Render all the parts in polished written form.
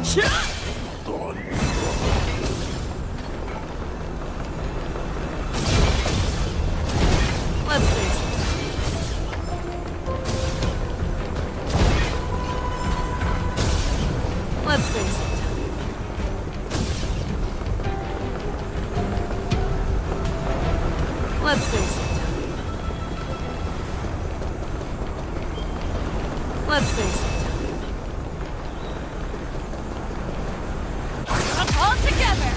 Let's see. Let's see. Let's see. Let's see. All together.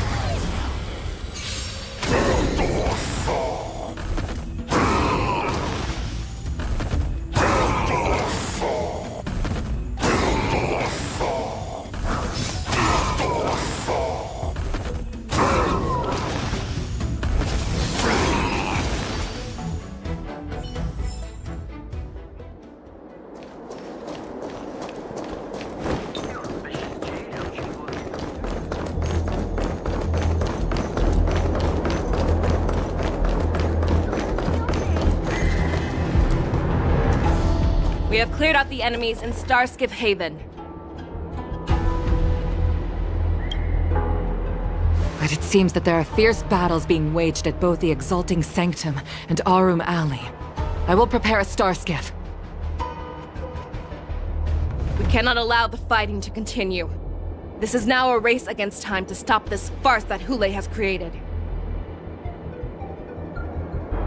We have cleared out the enemies in Starskiff Haven. But it seems that there are fierce battles being waged at both the Exalting Sanctum and Arum Alley. I will prepare a Starskiff. We cannot allow the fighting to continue. This is now a race against time to stop this farce that Hule has created.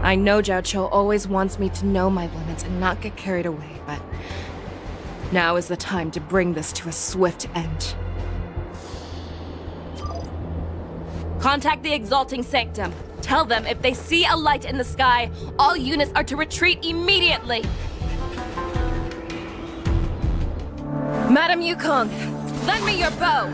I know Xianzhou always wants me to know my limits and not get carried away, but now is the time to bring this to a swift end. Contact the Exalting Sanctum. Tell them if they see a light in the sky, all units are to retreat immediately. Madam Yukong, lend me your bow.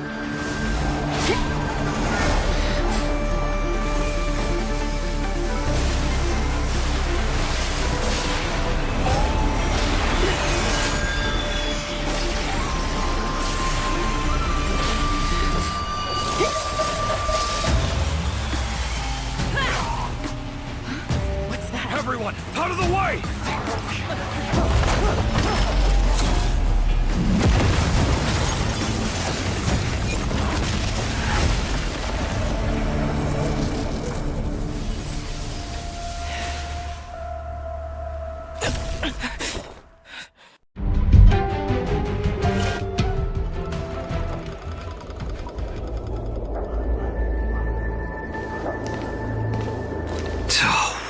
Everyone, out of the way!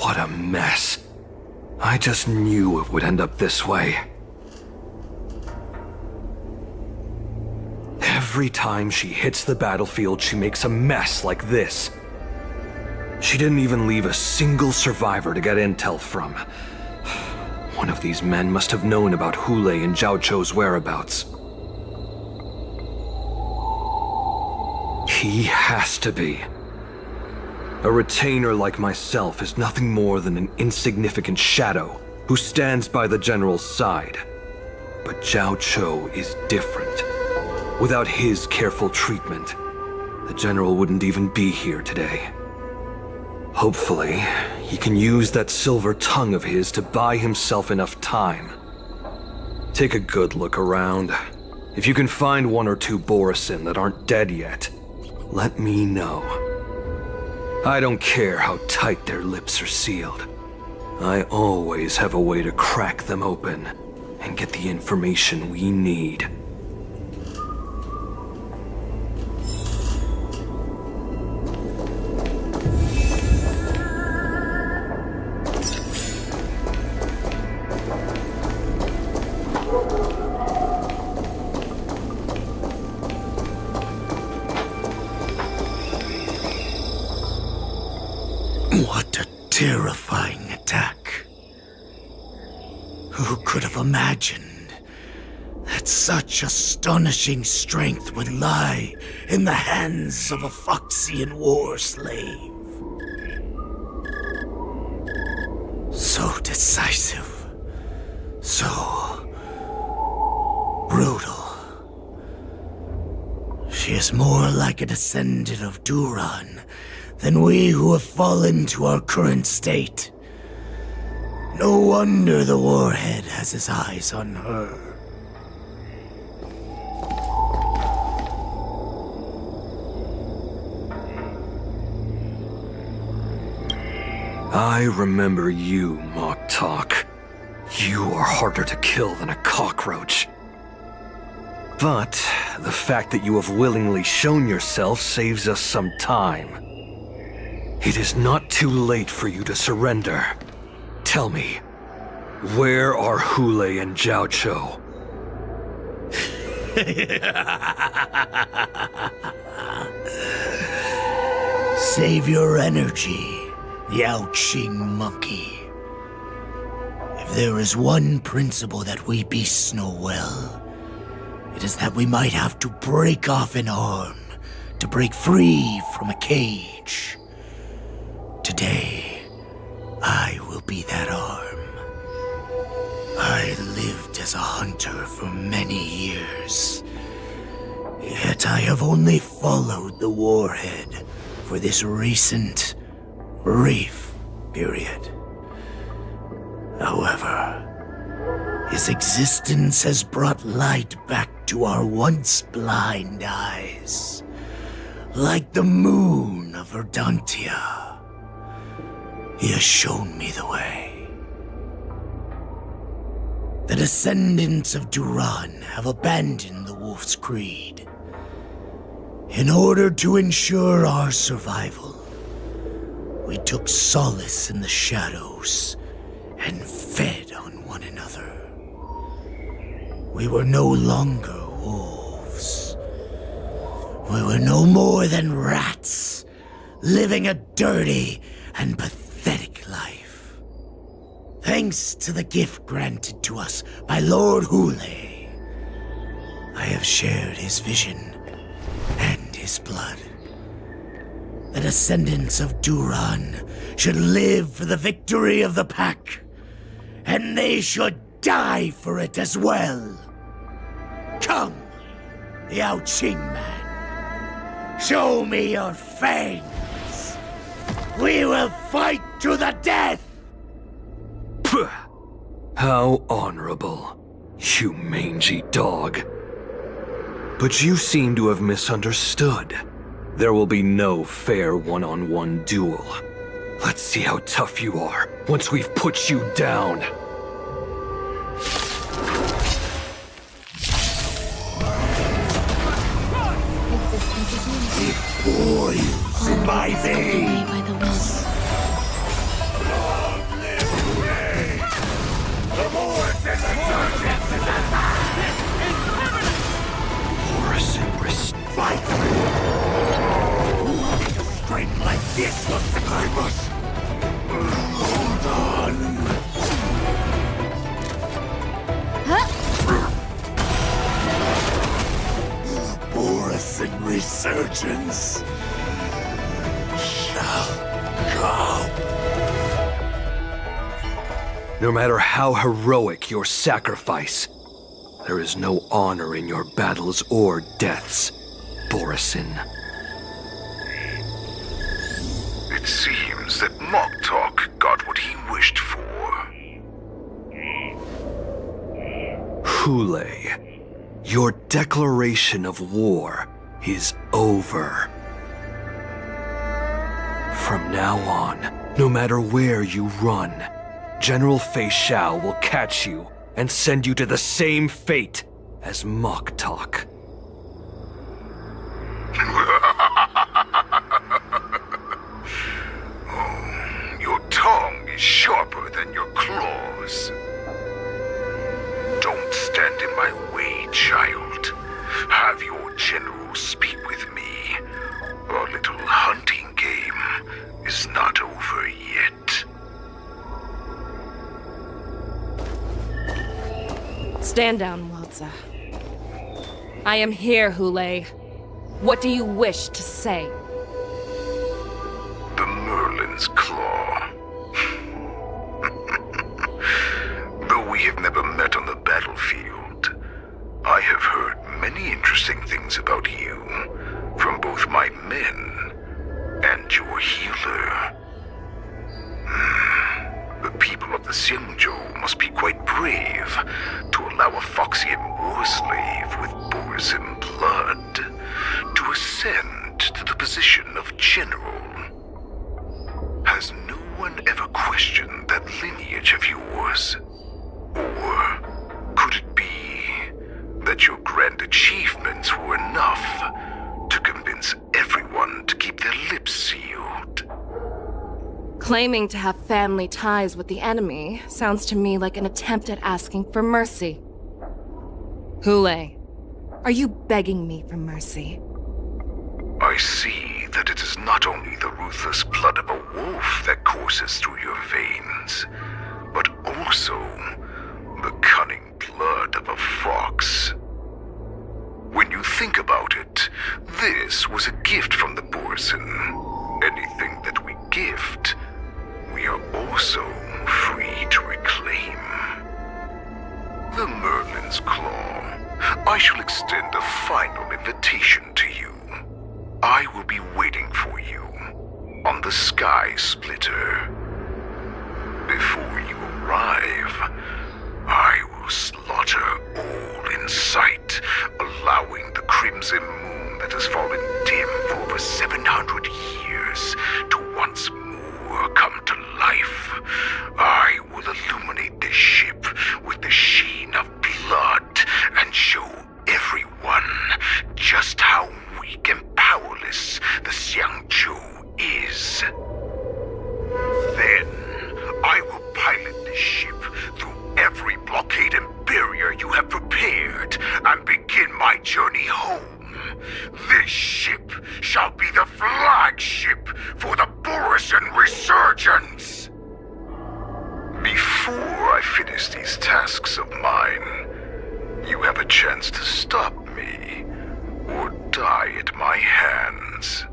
What a mess. I just knew it would end up this way. Every time she hits the battlefield, she makes a mess like this. She didn't even leave a single survivor to get intel from. One of these men must have known about Hule and Xianzhou's whereabouts. He has to be. A retainer like myself is nothing more than an insignificant shadow who stands by the general's side. But Xianzhou is different. Without his careful treatment, the general wouldn't even be here today. Hopefully, he can use that silver tongue of his to buy himself enough time. Take a good look around. If you can find one or two Borisin that aren't dead yet, let me know. I don't care how tight their lips are sealed. I always have a way to crack them open and get the information we need. What a terrifying attack. Who could have imagined that such astonishing strength would lie in the hands of a Foxian war slave? So decisive, so brutal. She is more like a descendant of Duran than we who have fallen to our current state. No wonder the warhead has his eyes on her. I remember you, Mock Talk. You are harder to kill than a cockroach. But the fact that you have willingly shown yourself saves us some time. It is not too late for you to surrender. Tell me, where are Hule and Xianzhou? Save your energy, Yao Qing monkey. If there is one principle that we beasts know well, it is that we might have to break off an arm to break free from a cage. Today, I will be that arm. I lived as a hunter for many years, yet I have only followed the warhead for this recent, brief period. However, his existence has brought light back to our once blind eyes, like the moon of Verdantia. He has shown me the way. The descendants of Duran have abandoned the Wolf's Creed. In order to ensure our survival, we took solace in the shadows and fed on one another. We were no longer wolves. We were no more than rats, living a dirty and pathetic life. Thanks to the gift granted to us by Lord Hule, I have shared his vision and his blood. The descendants of Duran should live for the victory of the pack, and they should die for it as well. Come, Yao Qing man. Show me your fangs. We will fight to the death! Pugh! How honorable, you mangy dog. But you seem to have misunderstood. There will be no fair one-on-one duel. Let's see how tough you are once we've put you down. Boils in my veins. By the wind. Long live Hule! The Morris and resurgence is at hand! Horus and Pristine. Fight! Strength like this will save us! Hold on! Boris and resurgence shall come. No matter how heroic your sacrifice, there is no honor in your battles or deaths, Borisin. It seems that Mock Talk got what he wished for. Hule, your declaration of war is over. From now on, no matter where you run, General Fei Xiao will catch you and send you to the same fate as Mock Talk. Oh, your tongue is sharper than your claws. Don't stand in my way, child. Have your general speak with me. Our little hunting game is not over yet. Stand down, Walza. I am here, Hule. What do you wish to say? The Merlin's Claw. Though we have never met on the battlefield, I have heard many interesting things about you from both my men and your healer. The people of the Xianzhou must be quite brave to allow a Foxian war slave with Borisin blood to ascend to the position of general. Has no anyone ever question that lineage of yours? Or could it be that your grand achievements were enough to convince everyone to keep their lips sealed? Claiming to have family ties with the enemy sounds to me like an attempt at asking for mercy. Hule, are you begging me for mercy? I see that it is not only the ruthless blood of a wolf that courses through your veins, but also the cunning blood of a fox. When you think about it, this was a gift from the Borson. Anything that we gift, we are also free to reclaim. The Merlin's Claw. I shall extend a final invitation to you. I will be waiting for you on the Sky Splitter. Before you arrive, I will slaughter all in sight, allowing the crimson moon that has fallen dim for over 700 years to once more come to life. I will illuminate this ship with the sheen of blood and show everyone just how weak and powerless the Xianzhou is. Then, I will pilot this ship through every blockade and barrier you have prepared and begin my journey home. This ship shall be the flagship for the Borson Resurgence. Before I finish these tasks of mine, you have a chance to stop me or die at my hands.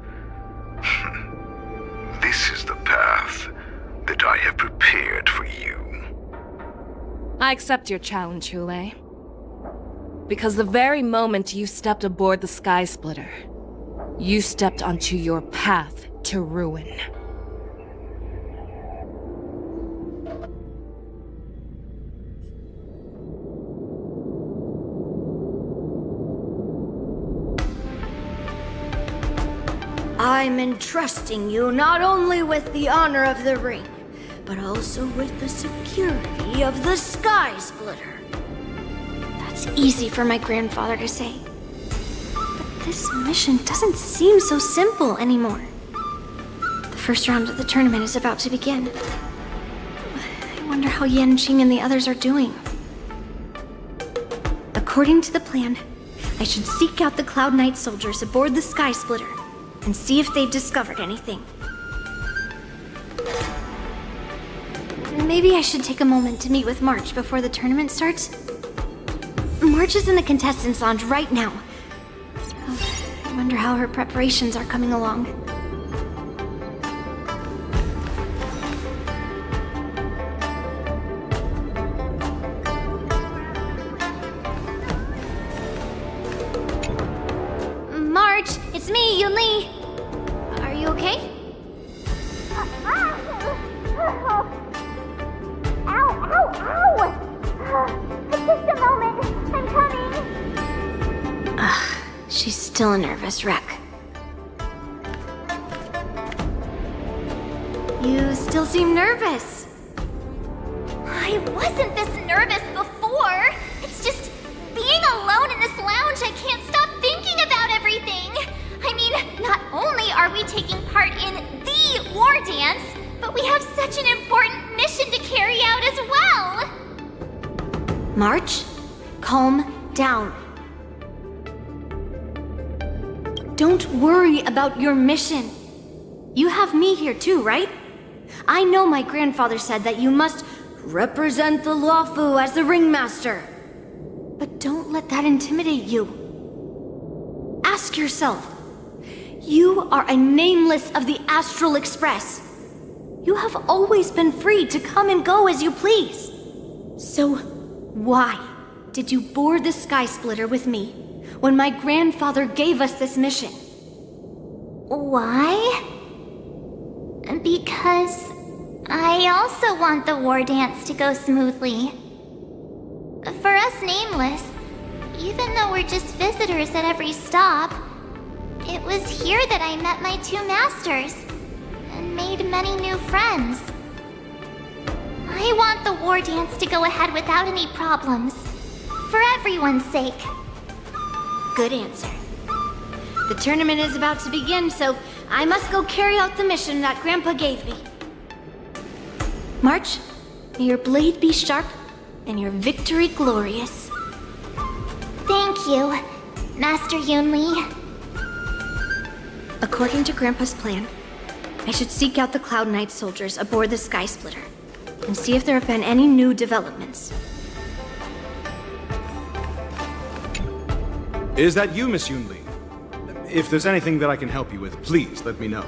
This is the path that I have prepared for you. I accept your challenge, Hule. Because the very moment you stepped aboard the Sky Splitter, you stepped onto your path to ruin. I'm entrusting you not only with the honor of the ring, but also with the security of the Sky Splitter. That's easy for my grandfather to say. But this mission doesn't seem so simple anymore. The first round of the tournament is about to begin. I wonder how Yanqing and the others are doing. According to the plan, I should seek out the Cloud Knight soldiers aboard the Sky Splitter and see if they've discovered anything. Maybe I should take a moment to meet with March before the tournament starts. March is in the contestants' lounge right now. I wonder how her preparations are coming along. March, it's me, Yunli. Are you okay? Just a moment. I'm coming. She's still a nervous wreck. You still seem nervous. I wasn't this nervous before. It's just being alone in this lounge, I can't stop thinking about everything. I mean, not only are we taking part in the war dance, but we have such an important mission to carry out as well. March, calm down. Don't worry about your mission. You have me here too, right? I know my grandfather said that you must represent the Luofu as the ringmaster. But don't let that intimidate you. Ask yourself, you are a nameless of the Astral Express. You have always been free to come and go as you please. So, why did you board the Sky Splitter with me when my grandfather gave us this mission? Why? Because I also want the war dance to go smoothly. For us nameless, even though we're just visitors at every stop, it was here that I met my two masters and made many new friends. I want the war dance to go ahead without any problems. For everyone's sake. Good answer. The tournament is about to begin, so I must go carry out the mission that Grandpa gave me. March, may your blade be sharp and your victory glorious. Thank you, Master Yunli. According to Grandpa's plan, I should seek out the Cloud Knight soldiers aboard the Sky Splitter and see if there have been any new developments. Is that you, Miss Yunli? If there's anything that I can help you with, please let me know.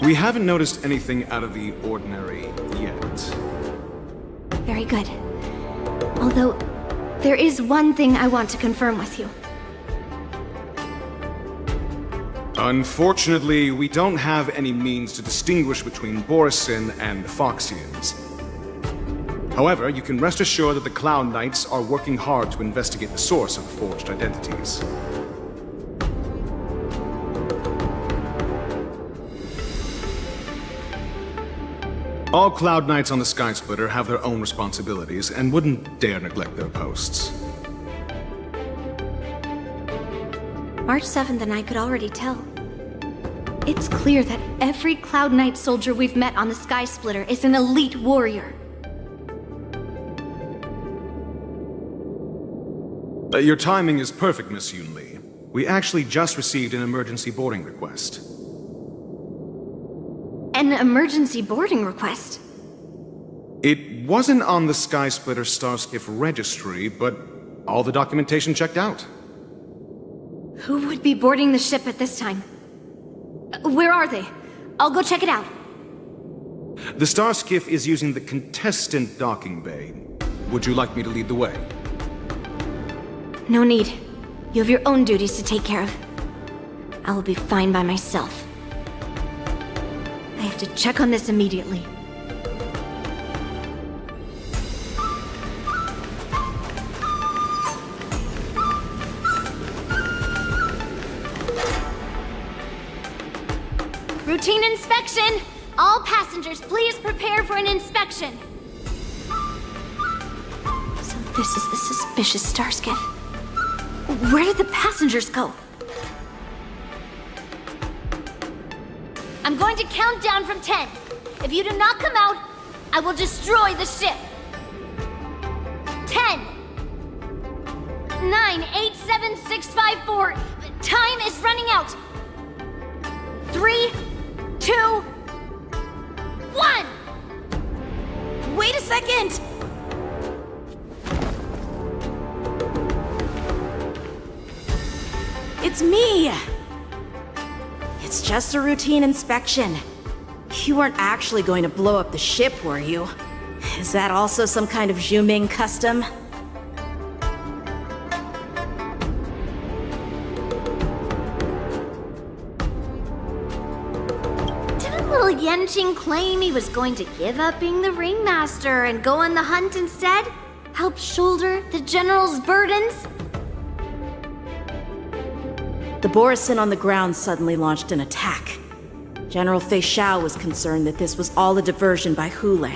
We haven't noticed anything out of the ordinary yet. Very good. Although, there is one thing I want to confirm with you. Unfortunately, we don't have any means to distinguish between Borisin and Foxians. However, you can rest assured that the Cloud Knights are working hard to investigate the source of the forged identities. All Cloud Knights on the Sky Splitter have their own responsibilities and wouldn't dare neglect their posts. March 7th and I could already tell. It's clear that every Cloud Knight soldier we've met on the Sky Splitter is an elite warrior. Your timing is perfect, Miss Yunli. We actually just received an emergency boarding request. An emergency boarding request? It wasn't on the Sky Splitter Starskiff registry, but all the documentation checked out. Who would be boarding the ship at this time? Where are they? I'll go check it out. The Starskiff is using the contestant docking bay. Would you like me to lead the way? No need. You have your own duties to take care of. I will be fine by myself. I have to check on this immediately. Routine inspection! All passengers, please prepare for an inspection. So this is the suspicious Starskiff. Where did the passengers go? I'm going to count down from 10. If you do not come out, I will destroy the ship. 10, 9, 8, 7, 6, 5, 4. Time is running out. 3, 2, 1. Wait a second! It's me! It's just a routine inspection. You weren't actually going to blow up the ship, were you? Is that also some kind of Zhuming custom? Didn't little Yanqing claim he was going to give up being the ringmaster and go on the hunt instead? Help shoulder the general's burdens? The Borisin on the ground suddenly launched an attack. General Fei Xiao was concerned that this was all a diversion by Hule,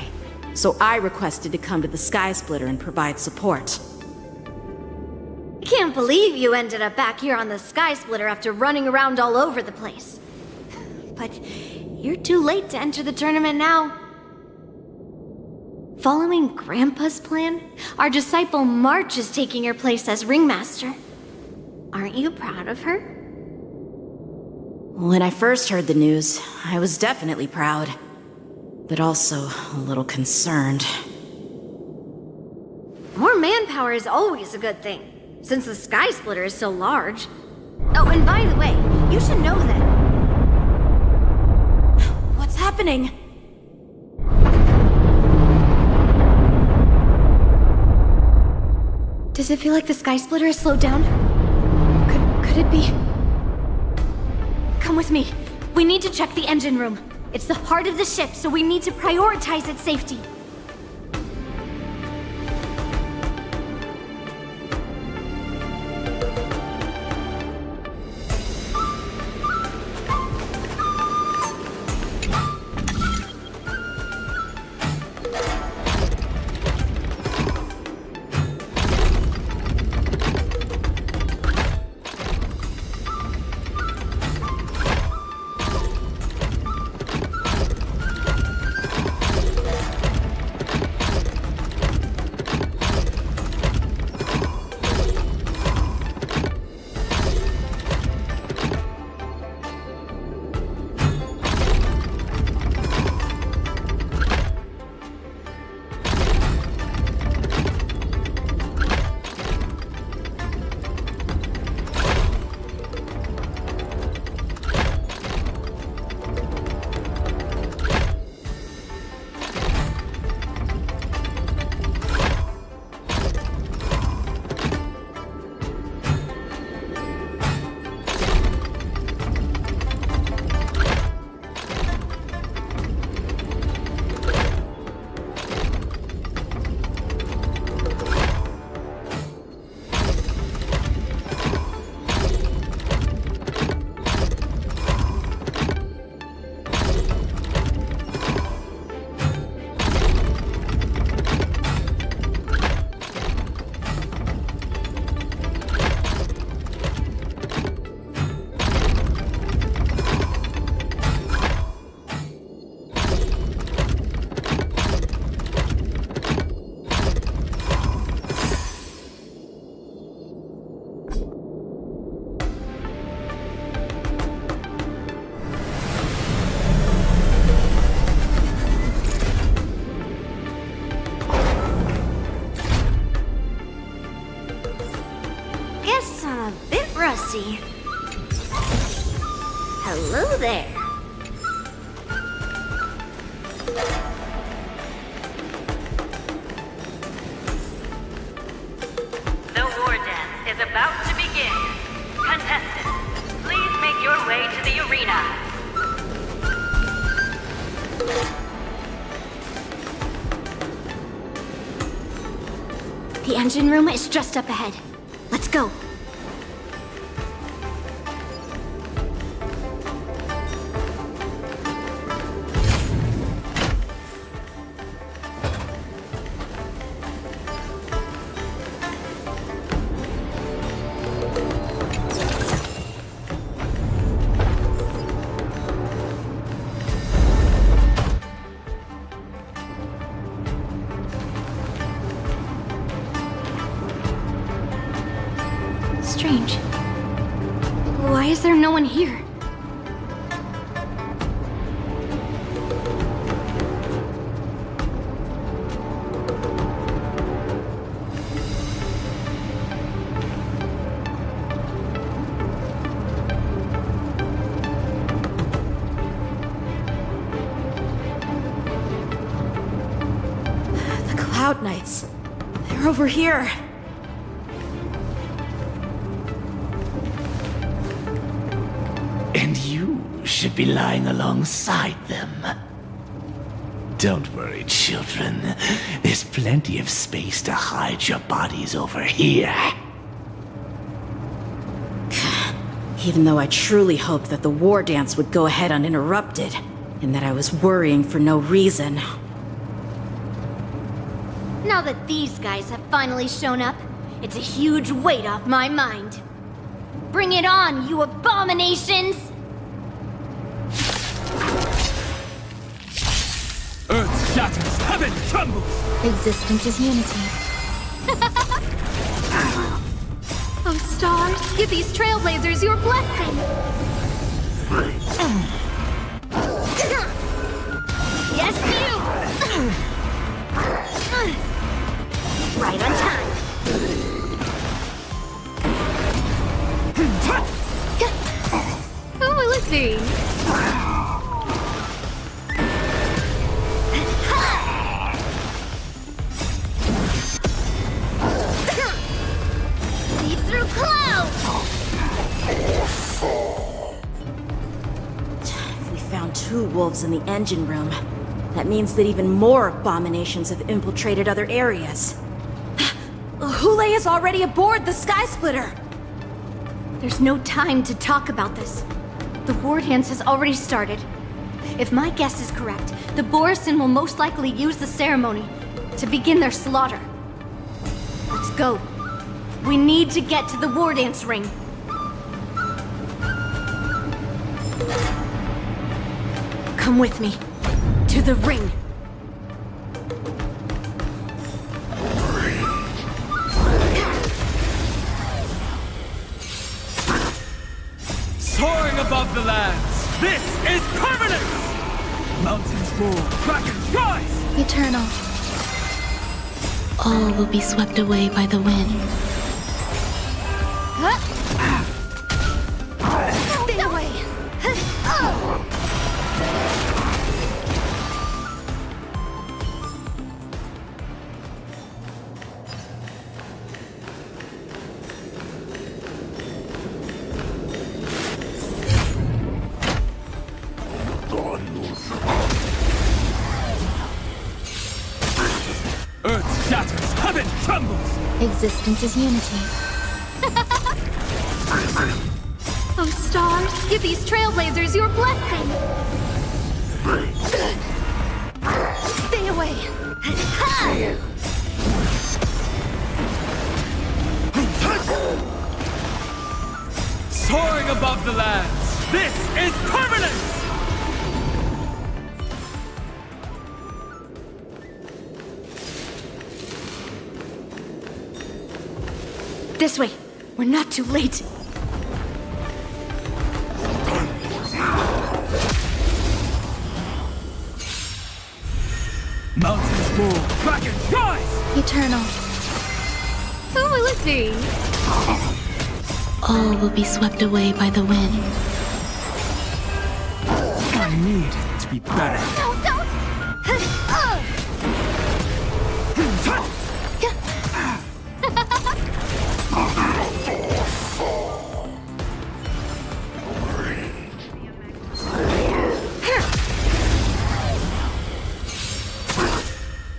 so I requested to come to the Sky Splitter and provide support. I can't believe you ended up back here on the Sky Splitter after running around all over the place. But you're too late to enter the tournament now. Following Grandpa's plan, our disciple March is taking your place as ringmaster. Aren't you proud of her? When I first heard the news, I was definitely proud, but also a little concerned. More manpower is always a good thing, since the Sky Splitter is so large. Oh, and by the way, you should know that... What's happening? Does it feel like the Sky Splitter is slowed down? Could it be? Come with me. We need to check the engine room. It's the heart of the ship, so we need to prioritize its safety. see. Hello there. The war dance is about to begin. Contestants, please make your way to the arena. The engine room is just up ahead. Let's go. Strange. Why is there no one here? The Cloud Knights. They're over here. And you should be lying alongside them. Don't worry, children. There's plenty of space to hide your bodies over here. Even though I truly hoped that the war dance would go ahead uninterrupted, and that I was worrying for no reason. Now that these guys have finally shown up, it's a huge weight off my mind. Bring it on, you abominations! Earth shatters, heaven trembles! Existence is unity. Oh, stars, give these trailblazers your blessing! Yes, you! Right on time. Who will it be? See through clouds! If we found 2 wolves in the engine room, that means that even more abominations have infiltrated other areas. Hule is already aboard the Sky Splitter! There's no time to talk about this. The war dance has already started. If my guess is correct, the Borisin will most likely use the ceremony to begin their slaughter. Let's go. We need to get to the war dance ring. Come with me. To the ring. Soaring above the lands, this is permanent! Mountains roar, dragons rise! Eternal. All will be swept away by the wind. Stay away! Earth shatters, heaven trembles! Existence is unity. Oh, stars, give these trailblazers your blessing! Stay away! Soaring above the lands, this is permanent! This way. We're not too late. Mountains roar, dragons rise! Eternal. Who will it be? all will be swept away by the wind. I need to be better. No, don't!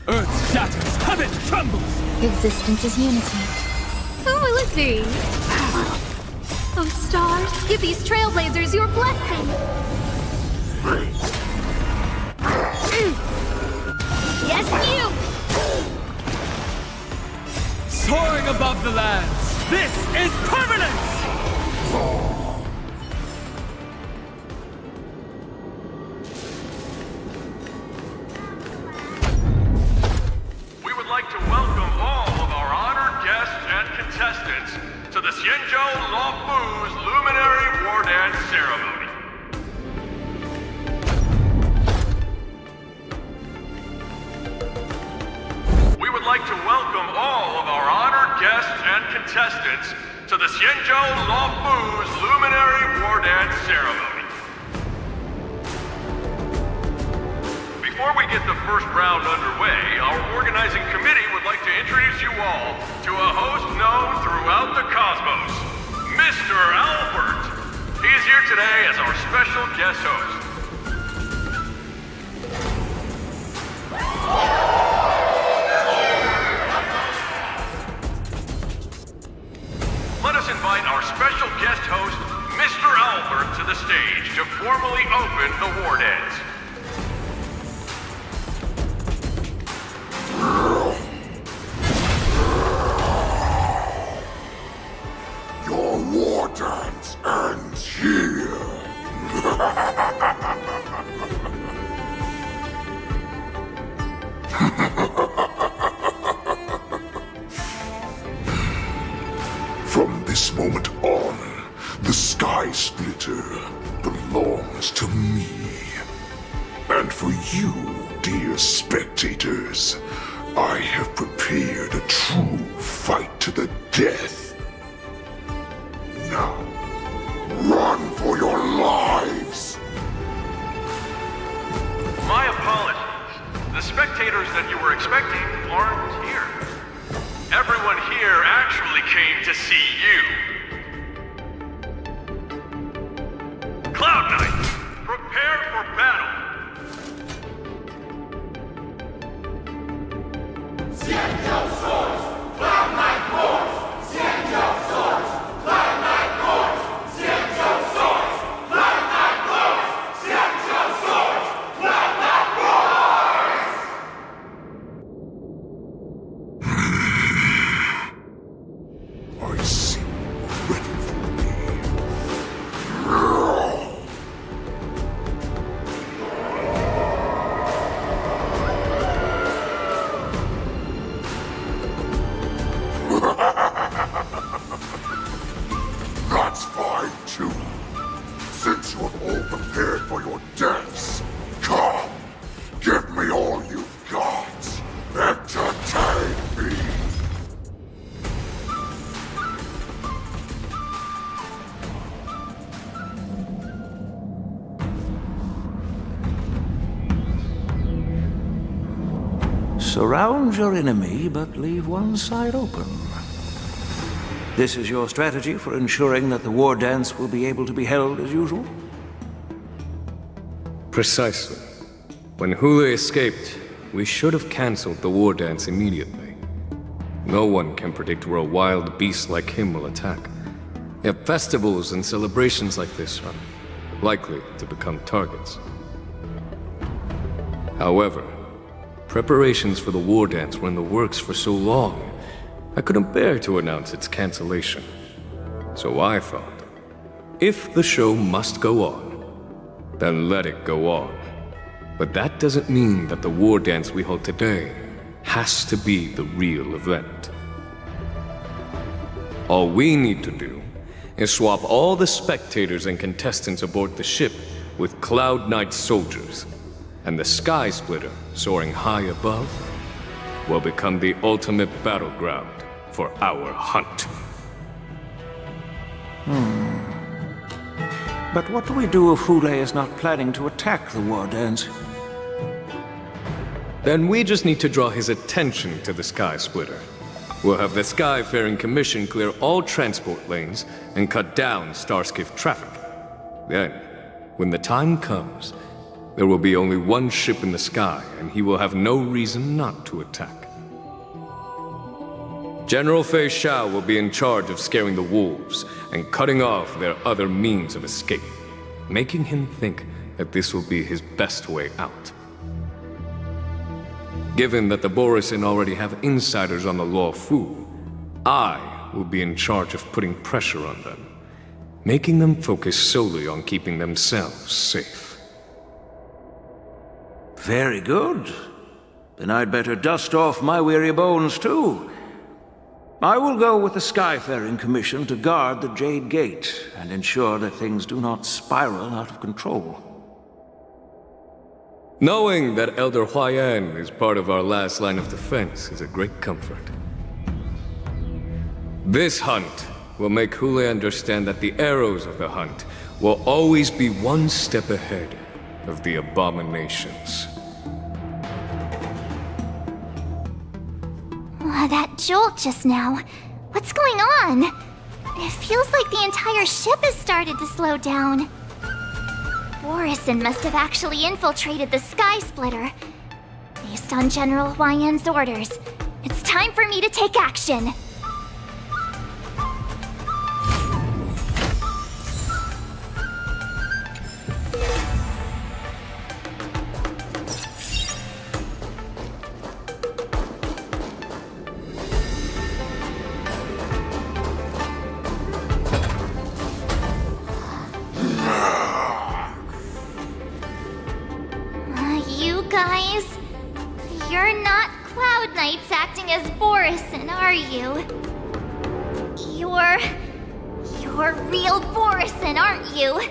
Earth shatters, heaven trembles! Existence is unity. Who will it be? Oh, stars, give these trailblazers your blessing! Yes, you! Soaring above the lands, this is permanence! We would like to welcome all of our honored guests and contestants to the Xianzhou Lufu's Luminary Wardance ceremony. We would like to welcome all of our honored guests and contestants to the Xianzhou Lufu's Luminary Wardance ceremony. Before we get the first round underway, our organizing committee would like to introduce you all to a host known throughout the cosmos, Mr. Albert. He is here today as our special guest host. Let us invite our special guest host, Mr. Albert, to the stage to formally open the Wardance. Your war dance ends here. From this moment on, the Sky Splitter belongs to me. And for you, dear spectators, I have prepared a true fight to the death. Now, run for your lives! My apologies. The spectators that you were expecting aren't here. Everyone here actually came to see you. Cloud Knight, prepare for battle! Xianzhou soars! Cloud Knight roars! Xianzhou soars! Cloud Knight roars! Xianzhou soars! Cloud Knight roars! Xianzhou soars! Cloud Knight roars! I see you ready for me. That's fine too. Since you have all prepared for your deaths, come, give me all you've got. Entertain me. Surround your enemy, but leave one side open. This is your strategy for ensuring that the war dance will be able to be held as usual? Precisely. When Hule escaped, we should have cancelled the war dance immediately. No one can predict where a wild beast like him will attack. Yet festivals and celebrations like this are likely to become targets. However, preparations for the war dance were in the works for so long, I couldn't bear to announce its cancellation. So I thought, if the show must go on, then let it go on. But that doesn't mean that the war dance we hold today has to be the real event. All we need to do is swap all the spectators and contestants aboard the ship with Cloud Knight soldiers, and the Sky Splitter, soaring high above, will become the ultimate battleground for our hunt. But what do we do if Hule is not planning to attack the Wardance? Then we just need to draw his attention to the Sky Splitter. We'll have the Skyfaring Commission clear all transport lanes and cut down Starskiff traffic. Then, when the time comes, there will be only one ship in the sky, and he will have no reason not to attack. General Fei Xiao will be in charge of scaring the wolves and cutting off their other means of escape, making him think that this will be his best way out. Given that the Borisin already have insiders on the Luofu, I will be in charge of putting pressure on them, making them focus solely on keeping themselves safe. Very good. Then I'd better dust off my weary bones too. I will go with the Skyfaring Commission to guard the Jade Gate and ensure that things do not spiral out of control. Knowing that Elder Huayan is part of our last line of defense is a great comfort. This hunt will make Hule understand that the arrows of the hunt will always be one step ahead of the abominations. That jolt just now. What's going on? It feels like the entire ship has started to slow down. Borisin must have actually infiltrated the Sky Splitter. Based on General Huayan's orders, it's time for me to take action. You're not Cloud Knights acting as Borisin, are you? You're real Borisin, aren't you?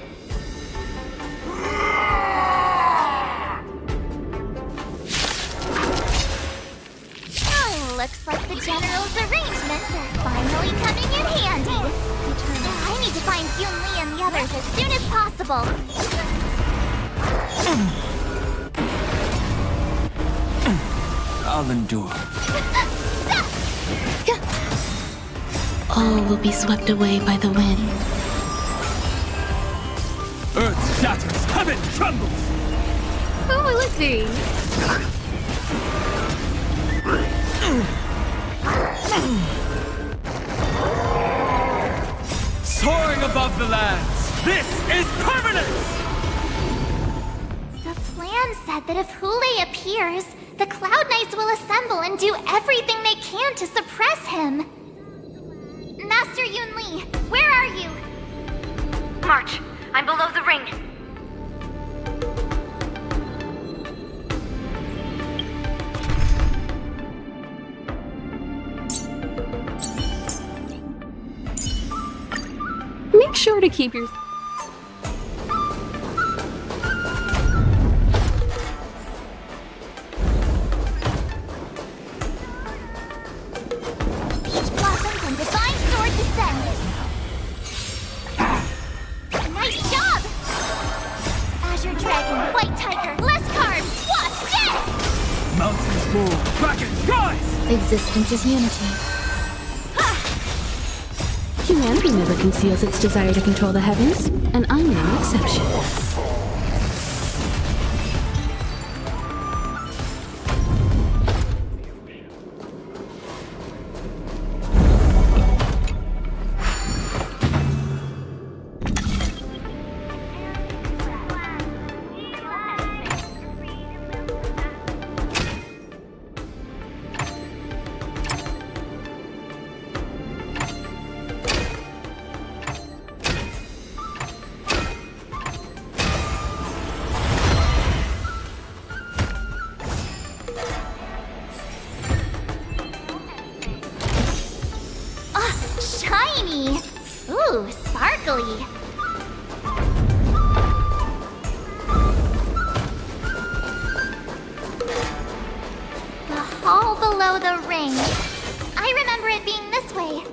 Oh, looks like the General's arrangements are finally coming in handy. I need to find Yunli and the others as soon as possible. I'll endure. All will be swept away by the wind. Earth shatters, heaven trembles! Who will it be? Soaring above the lands, this is permanent! The plan said that if Hule appears, the Cloud Knights will assemble and do everything they can to suppress him. Master Yunli, where are you? March. I'm below the ring. Make sure to keep your... Existence is unity. Humanity never conceals its desire to control the heavens, and I'm no exception. Ooh, sparkly. The hall below the ring. I remember it being this way.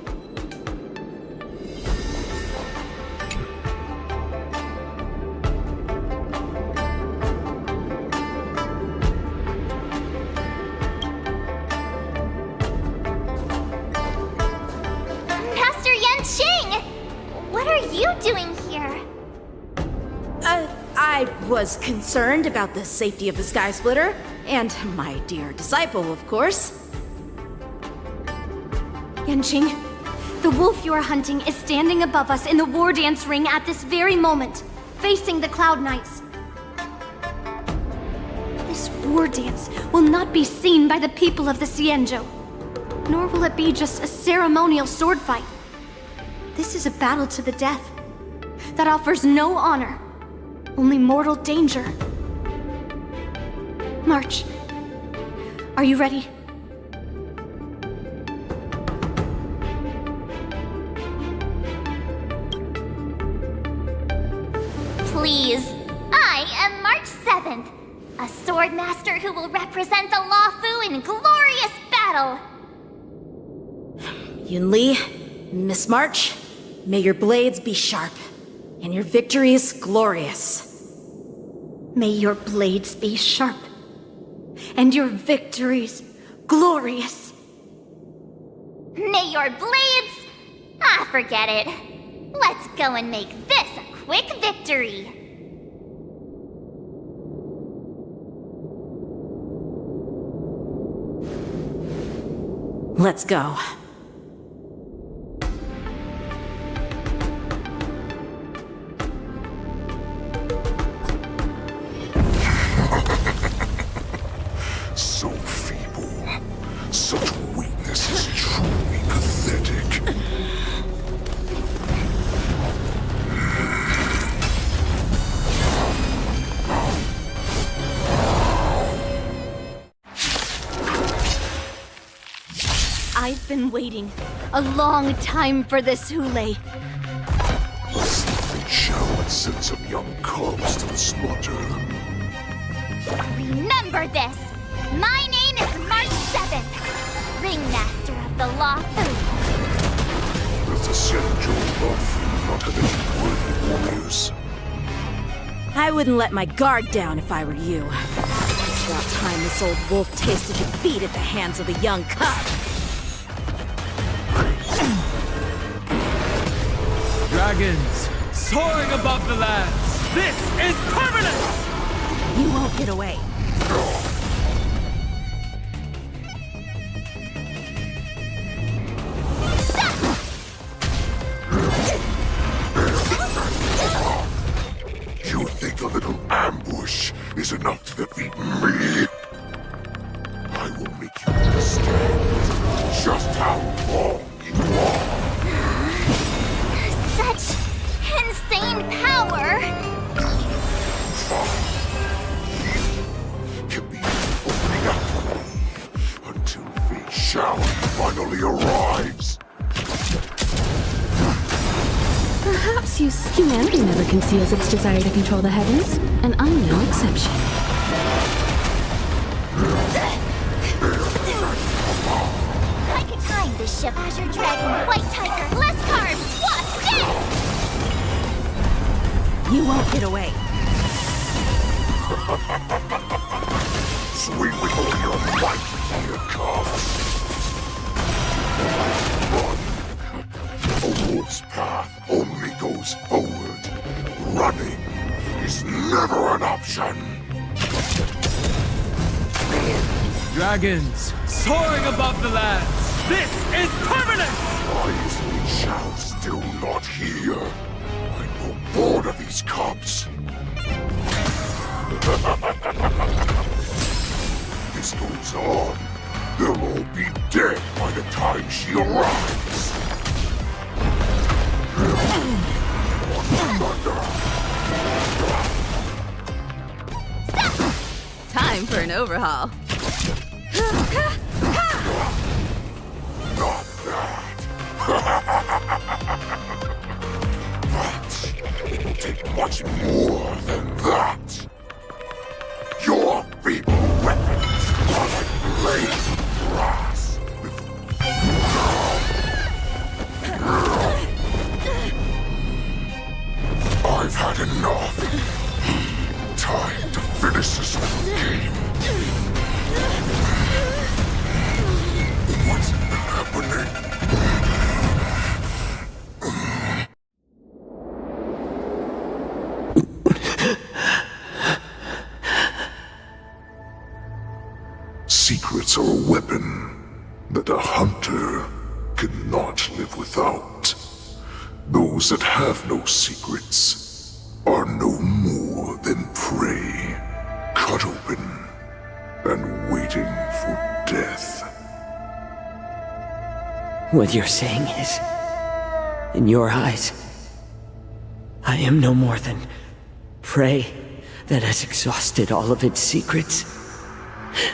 you doing here? I was concerned about the safety of the Sky Splitter, and my dear disciple, of course. Yanqing, the wolf you are hunting is standing above us in the war dance ring at this very moment, facing the Cloud Knights. This war dance will not be seen by the people of the Xianzhou, nor will it be just a ceremonial sword fight. This is a battle to the death that offers no honor, only mortal danger. March. Are you ready? Please. I am March 7th, a sword master who will represent the Luofu in glorious battle. Yunli, Miss March, may your blades be sharp, and your victories glorious. May your blades be sharp, and your victories glorious. May your blades... forget it. Let's go and make this a quick victory. Let's go. So feeble. Such weakness is truly pathetic. I've been waiting a long time for this, Hule. Something shall send some young cubs to the slaughter. Remember this! My name is March 7th, Ringmaster of the Luofu. Does the Xianzhou Luofu not have any worthy warriors? I wouldn't let my guard down if I were you. It's about time this old wolf tasted defeat at the hands of a young cub. Dragons, soaring above the lands. This is permanent! You won't get away. You think a little ambush is enough to defeat me? I will make you understand just how wrong you are. Such insane power! Can be opening up until fate shall finally arrives. Perhaps humanity never conceals its desire to control the heavens, and I'm no exception. I could time this ship. Azure Dragon, White Tiger, less carbs, Wasp, death! You won't get away. Swing with all your might, here comes. Run. A wolf's path only goes forward. Running is never an option. Dragons, soaring above the lands. This is permanent! Why is Li Shao still not here? I grow bored of these cubs. This goes on. They'll all be dead by the time she arrives. Time for an overhaul. Not that. But it will take much more than that. Your feeble weapons are like blades of grass. I've had enough. Time to finish this little game. What's happening? secrets are a weapon that a hunter cannot live without. Those that have no secrets are no more than prey, cut open and waiting for death. What you're saying is, in your eyes, I am no more than prey that has exhausted all of its secrets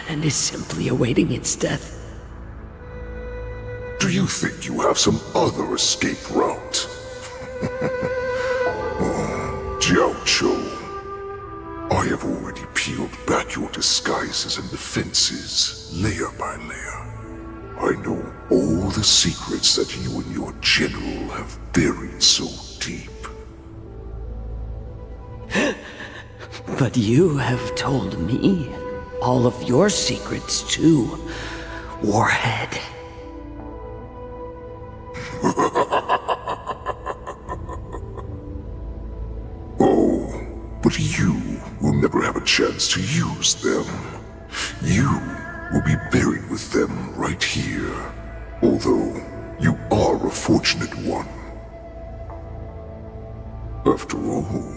and is simply awaiting its death. Do you think you have some other escape route? Xianzhou, I have already peeled back your disguises and defenses, layer by layer. I know all the secrets that you and your general have buried so deep. But you have told me all of your secrets too, Warhead. Oh, but you will never have a chance to use them. You will be buried with them right here, although you are a fortunate one. After all,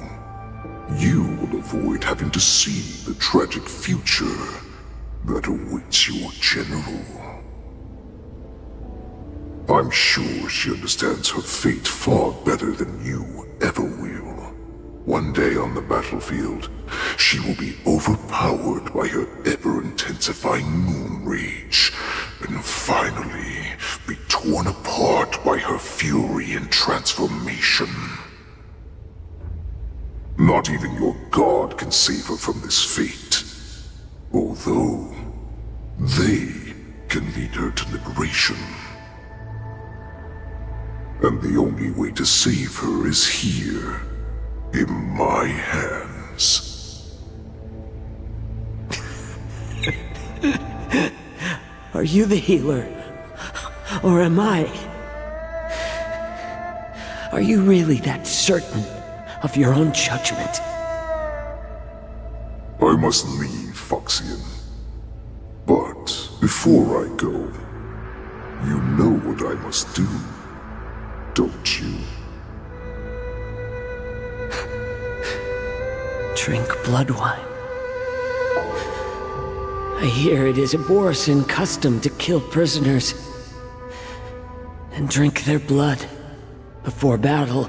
you will avoid having to see the tragic future that awaits your general. I'm sure she understands her fate far better than you ever will. One day on the battlefield, she will be overpowered by her ever-intensifying moon rage, and finally be torn apart by her fury and transformation. Not even your god can save her from this fate, although they can lead her to liberation. And the only way to save her is here, in my hands. Are you the healer? Or am I? Are you really that certain of your own judgment? I must leave, Foxian. But before I go, you know what I must do, don't you? Drink blood wine. I hear it is a Borisin custom to kill prisoners and drink their blood before battle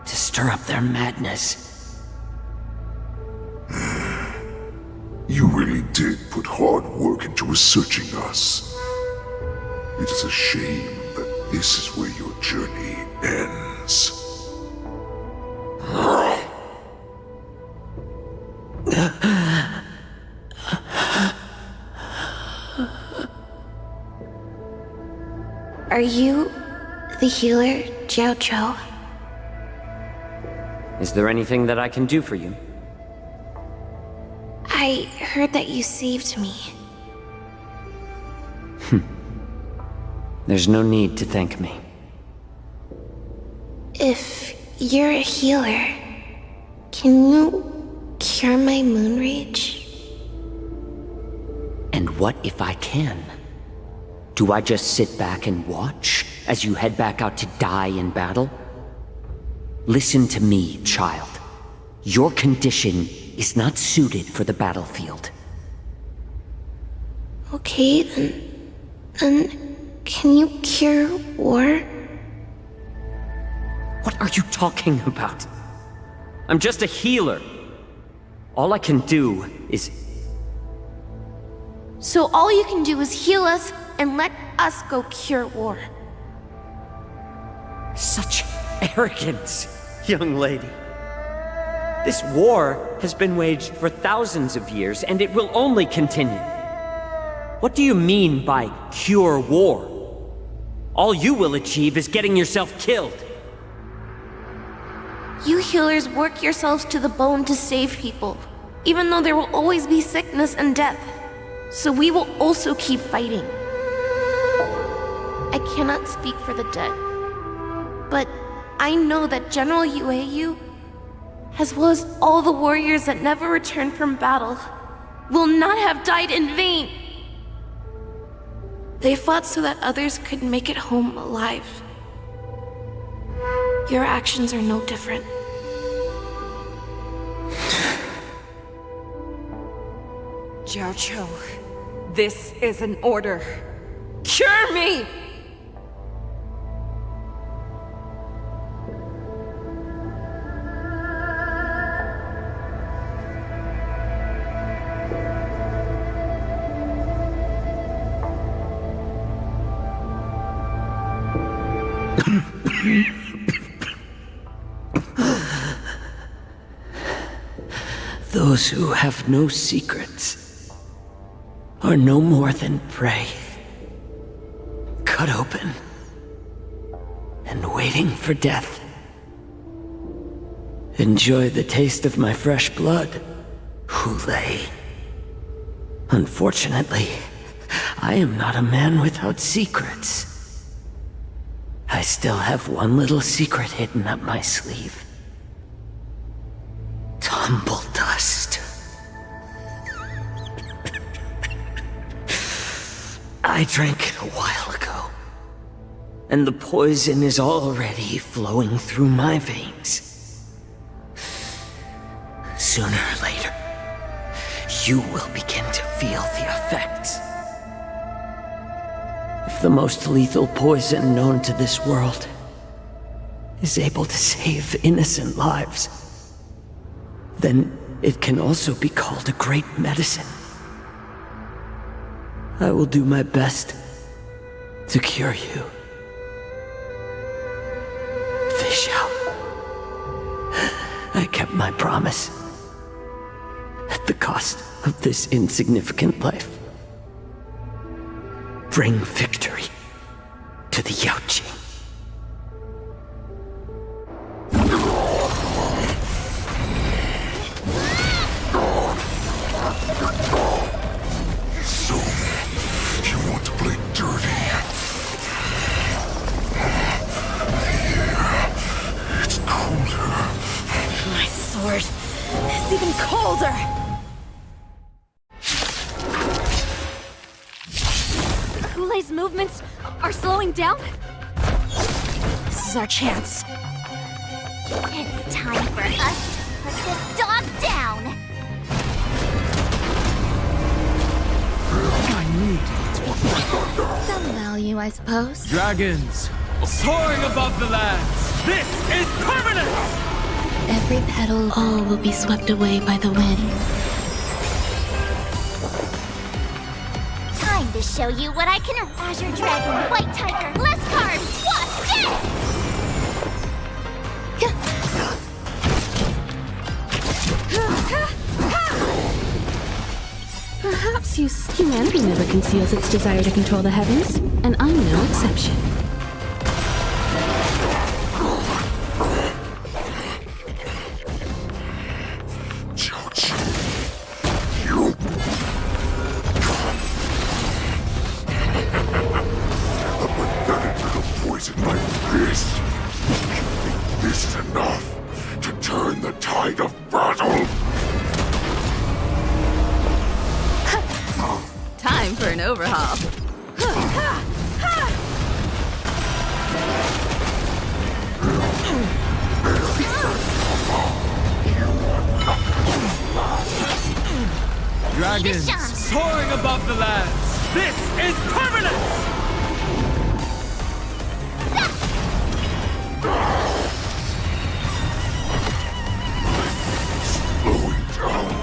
to stir up their madness. You really did put hard work into researching us. It is a shame that this is where your journey ends. Are you the healer, Xianzhou? Is there anything that I can do for you? I heard that you saved me. There's no need to thank me. If you're a healer, can you cure my moon rage? And what if I can? Do I just sit back and watch as you head back out to die in battle? Listen to me, child. Your condition is not suited for the battlefield. Okay, then can you cure war? What are you talking about? I'm just a healer. All I can do is... So all you can do is heal us and let us go cure war. Such arrogance, young lady. This war has been waged for thousands of years, and it will only continue. What do you mean by cure war? All you will achieve is getting yourself killed. You healers work yourselves to the bone to save people, even though there will always be sickness and death. So we will also keep fighting. I cannot speak for the dead, but I know that General Yueyu, as well as all the warriors that never returned from battle, will not have died in vain. They fought so that others could make it home alive. Your actions are no different. Xianzhou, this is an order. Cure me! Those who have no secrets are no more than prey, cut open and waiting for death. Enjoy the taste of my fresh blood, Hulei. Unfortunately, I am not a man without secrets. I still have one little secret hidden up my sleeve. Tumble dust. I drank it a while ago, and the poison is already flowing through my veins. Sooner or later, you will begin to feel the effects. If the most lethal poison known to this world is able to save innocent lives, then it can also be called a great medicine. I will do my best to cure you. Fish out. I kept my promise. At the cost of this insignificant life. Bring victory to the Yaoqing. So, you want to play dirty? Yeah, it's colder. My sword is even colder! Hulei's movements are slowing down? This is our chance. It's time for us to put this dog down! I need Some value, I suppose. dragons soaring above the lands. This is permanent! Every petal, all will be swept away by the wind. Time to show you what I can. Azure Dragon, White Tiger, less carbs, what's this? Perhaps humanity never conceals its desire to control the heavens, and I'm no exception. Poison like this. You think this is enough to turn the tide of battle? Time for an overhaul. Dragons soaring above the lands. This is permanent! Slowing down.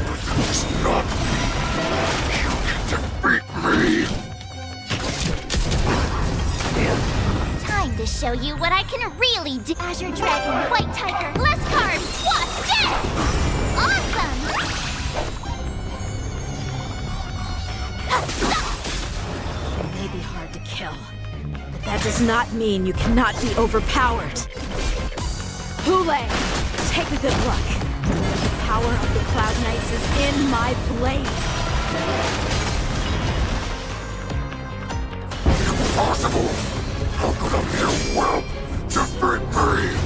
But that's not me. You can defeat me. Time to show you what I can really do. Azure Dragon, White Tiger, less carbs, what's this? Awesome! You may be hard to kill, but that does not mean you cannot be overpowered. Hulei, take a good look. The power of the Cloud Knights is in my blade. Impossible! How could a mere whelp defeat me?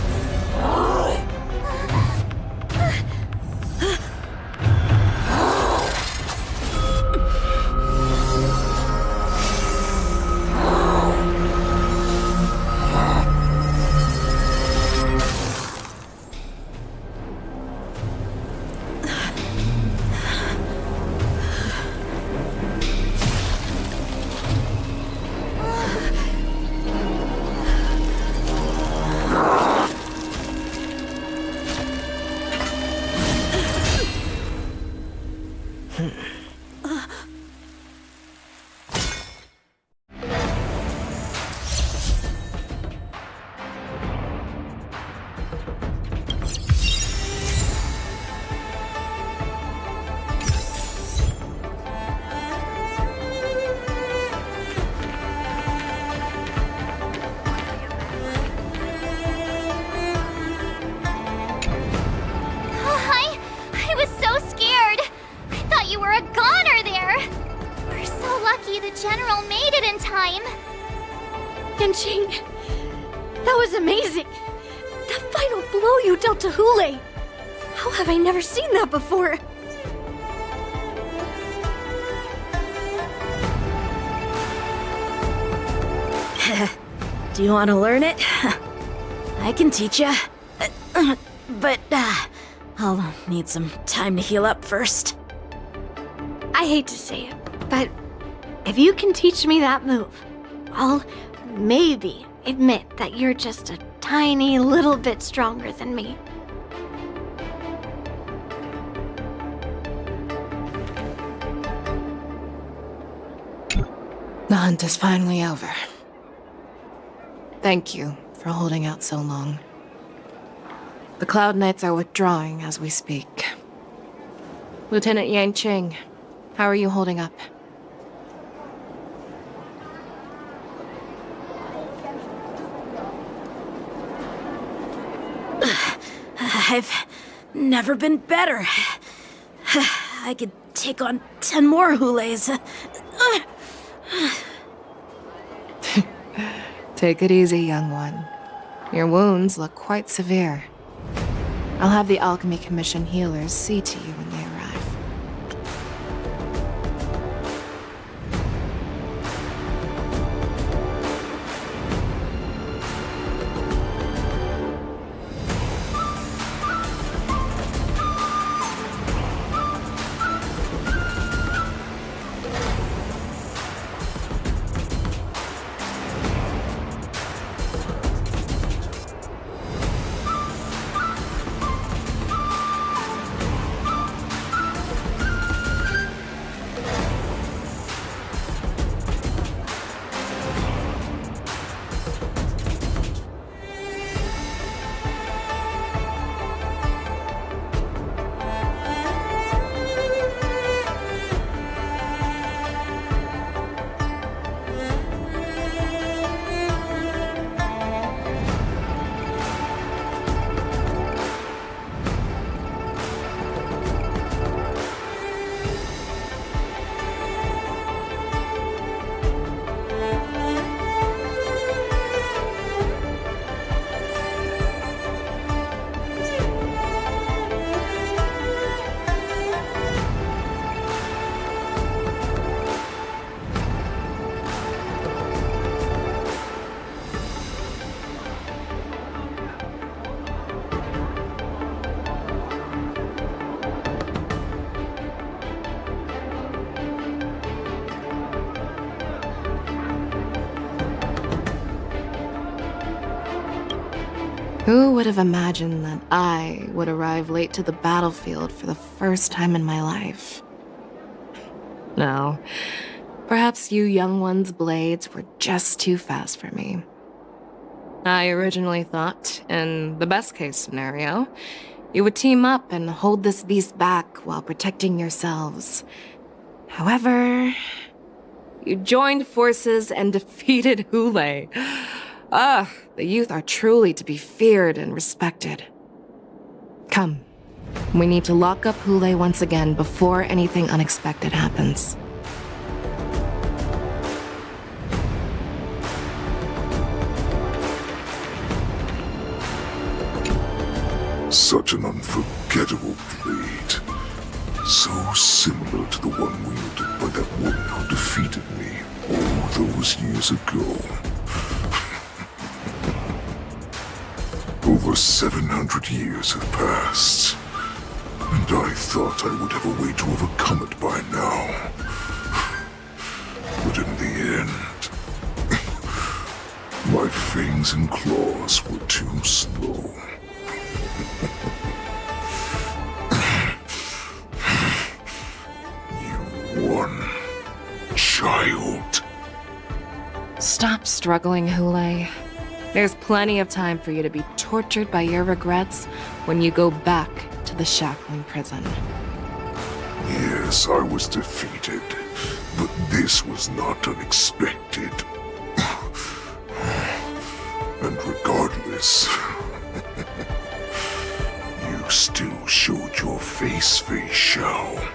I was so scared. I thought you were a goner there. We're so lucky the General made it in time. Yanqing, that was amazing. That final blow you dealt to Hule. How have I never seen that before? Do you want to learn it? I can teach ya. But, I'll need some time to heal up first. I hate to say it, but if you can teach me that move, I'll maybe admit that you're just a tiny little bit stronger than me. The hunt is finally over. Thank you for holding out so long. The Cloud Knights are withdrawing as we speak. Lieutenant Yanqing, how are you holding up? I've never been better. I could take on 10 more Hules. Take it easy, young one. Your wounds look quite severe. I'll have the Alchemy Commission healers see to you when they arrive. Who would have imagined that I would arrive late to the battlefield for the first time in my life? No, perhaps you young ones' blades were just too fast for me. I originally thought, in the best-case scenario, you would team up and hold this beast back while protecting yourselves. However, you joined forces and defeated Hule. The youth are truly to be feared and respected. Come, we need to lock up Hule once again before anything unexpected happens. Such an unforgettable blade. So similar to the one wielded by that woman who defeated me all those years ago. Over 700 years have passed, and I thought I would have a way to overcome it by now. But in the end, my fangs and claws were too slow. Stop struggling, Hule. There's plenty of time for you to be tortured by your regrets when you go back to the shackling prison. Yes, I was defeated, but this was not unexpected. And regardless, you still showed your face, Xianzhou.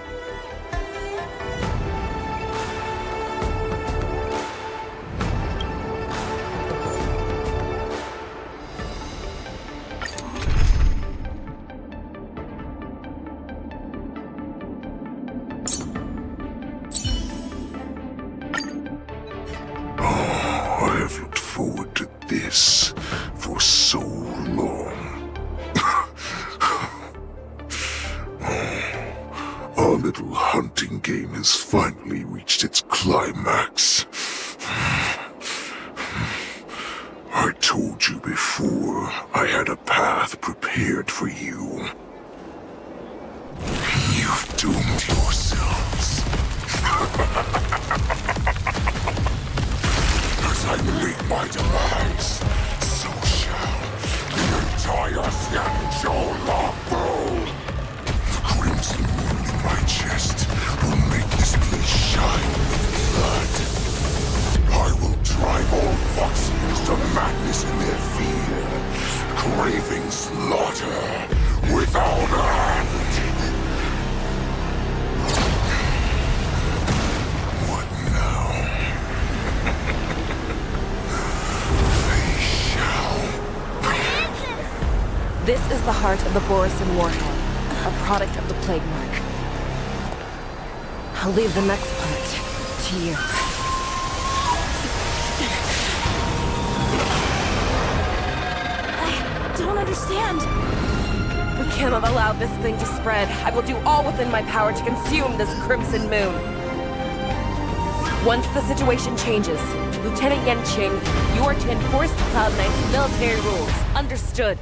I have looked forward to this for so long. Our little hunting game has finally reached its climax. I told you before, I had a path prepared for you. You've doomed yourselves. As I meet my demise, so shall the entire Xianzhou Lafu. The crimson moon in my chest will make this place shine with blood. I will drive all Foxians to madness in their fear, craving slaughter without end. What now? This is the heart of the Borisin Warhead, a product of the Plague Mark. I'll leave the next part to you. I don't understand. We cannot allow this thing to spread. I will do all within my power to consume this Crimson Moon. Once the situation changes, Lieutenant Yanqing, you are to enforce the Cloud Knight's military rules. Understood.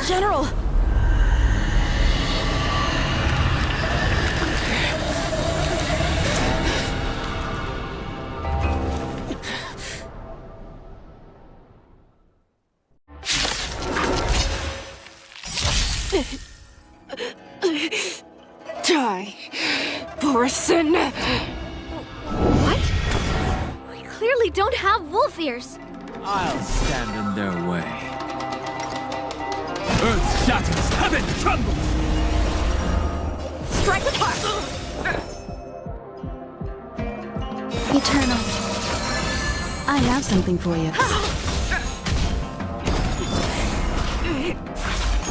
General! Die, Borisin! What? We clearly don't have wolf ears. I'll stand in their way. Earth shatters, heaven trembles! Strike apart! Eternal. I have something for you.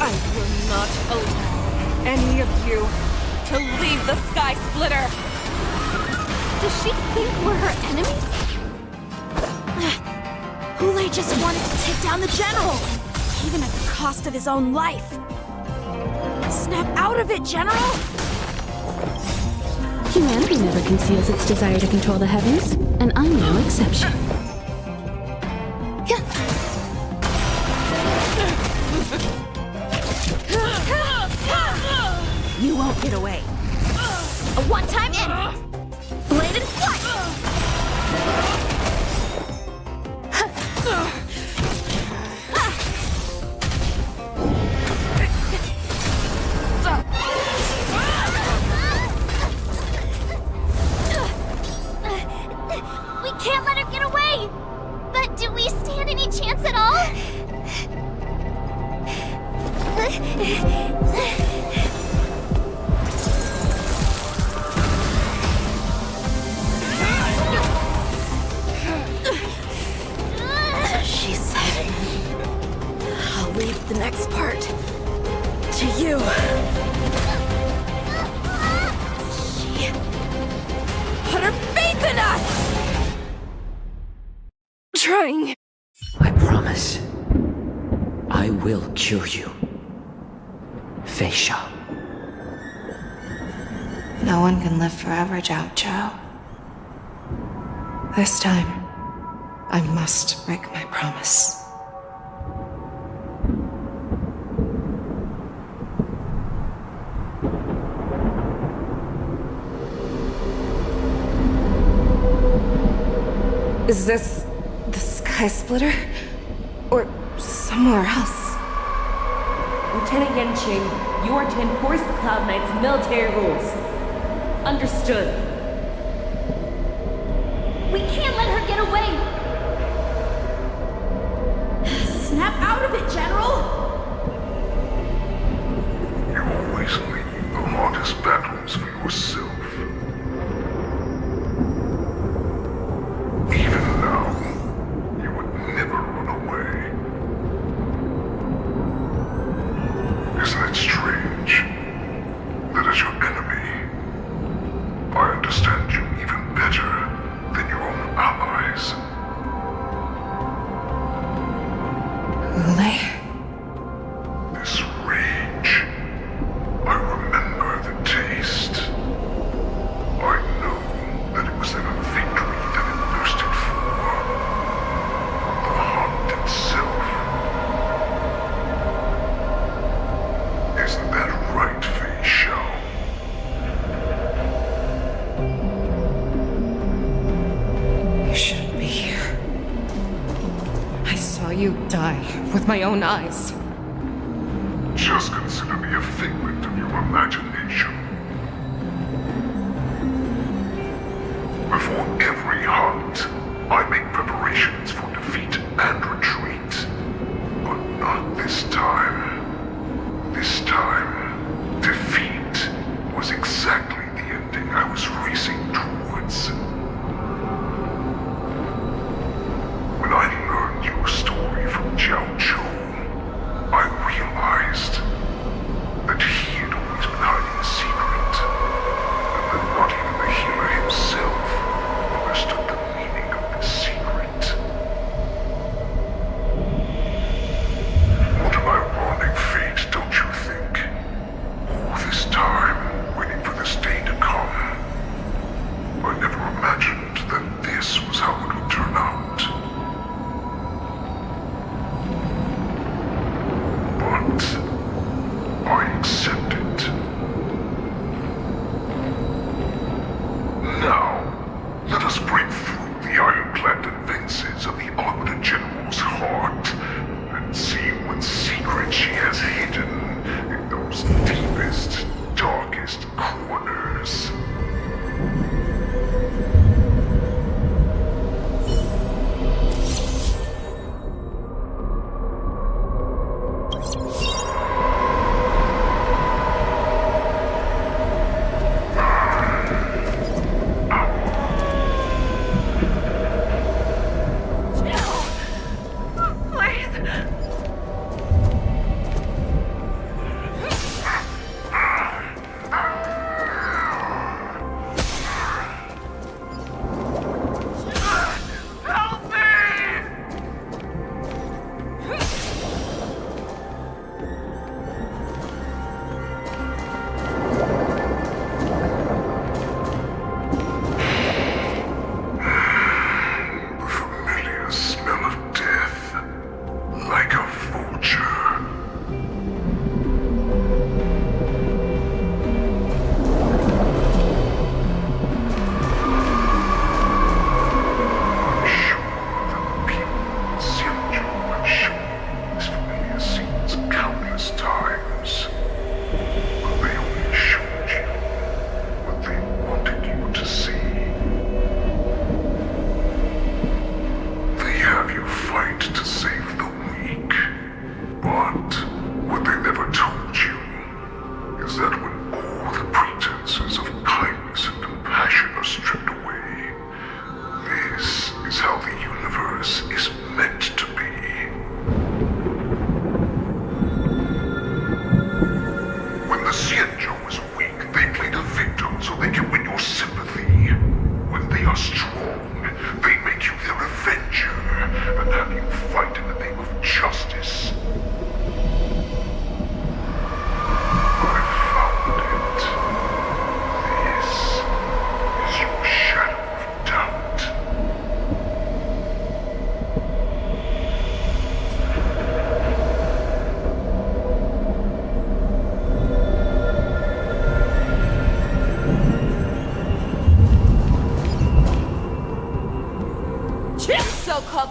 I will not allow any of you to leave the Sky Splitter! Does she think we're her enemies? Hule just wanted to take down the General, even at the cost of his own life. Snap out of it, General! Humanity never conceals its desire to control the heavens, and I'm no exception. You won't get away. A one-time in! Bladed flight! We can't let her get away! But do we stand any chance at all? She said, I'll leave the next part to you. She put her faith in us! Trying. I promise. I will cure you. Xianzhou. No one can live forever, Xianzhou. This time, I must break my promise. Is this the Sky Splitter? Or somewhere else? Lieutenant Yanqing, you are to enforce the Cloud Knight's military rules. Understood. We can't let her get away! Snap out of it, General! You always leave the hardest battles for yourself. Even now, you would never run away. Isn't it strange that as your enemy, I understand you even better than your own allies? Ulay? This rage, I remember the taste. I know that it was never victory that it thirsted for. The hunt itself. Isn't that right, Fei Xiao? You shouldn't be here. I saw you die with my own eyes. Just consider me a figment of your imagination. Before every hunt, I make preparations for defeat and retreat. But not this time. This time, defeat was exactly the ending I was racing towards. When I learned your story from Xianzhou, I realized that he had always been hiding a secret, and that not even the healer himself understood the meaning of this secret. What an ironic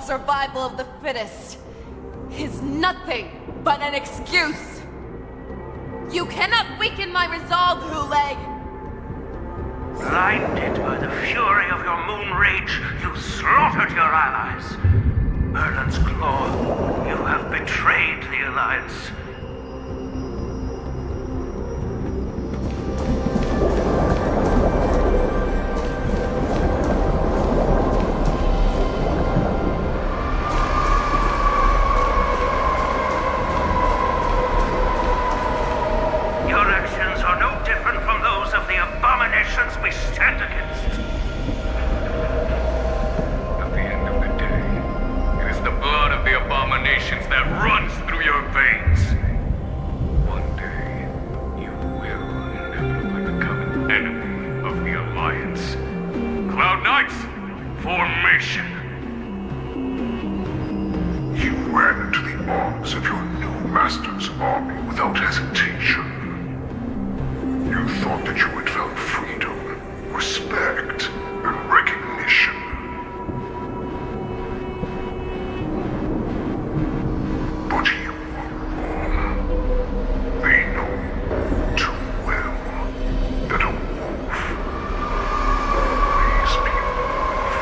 survival of the fittest is nothing but an excuse. You cannot weaken my resolve, Hule! Blinded by the fury of your moon rage, you slaughtered your allies. Merlin's claw, you have betrayed the Alliance. Your actions are no different from those of the abominations we stand against. At the end of the day, it is the blood of the abominations that runs through your veins. One day, you will inevitably become an enemy of the Alliance. Cloud Knights, formation! You ran into the arms of your new master's army without hesitation. You thought that you had found freedom, respect, and recognition. But you were wrong. They know all too well that a wolf will always be a wolf.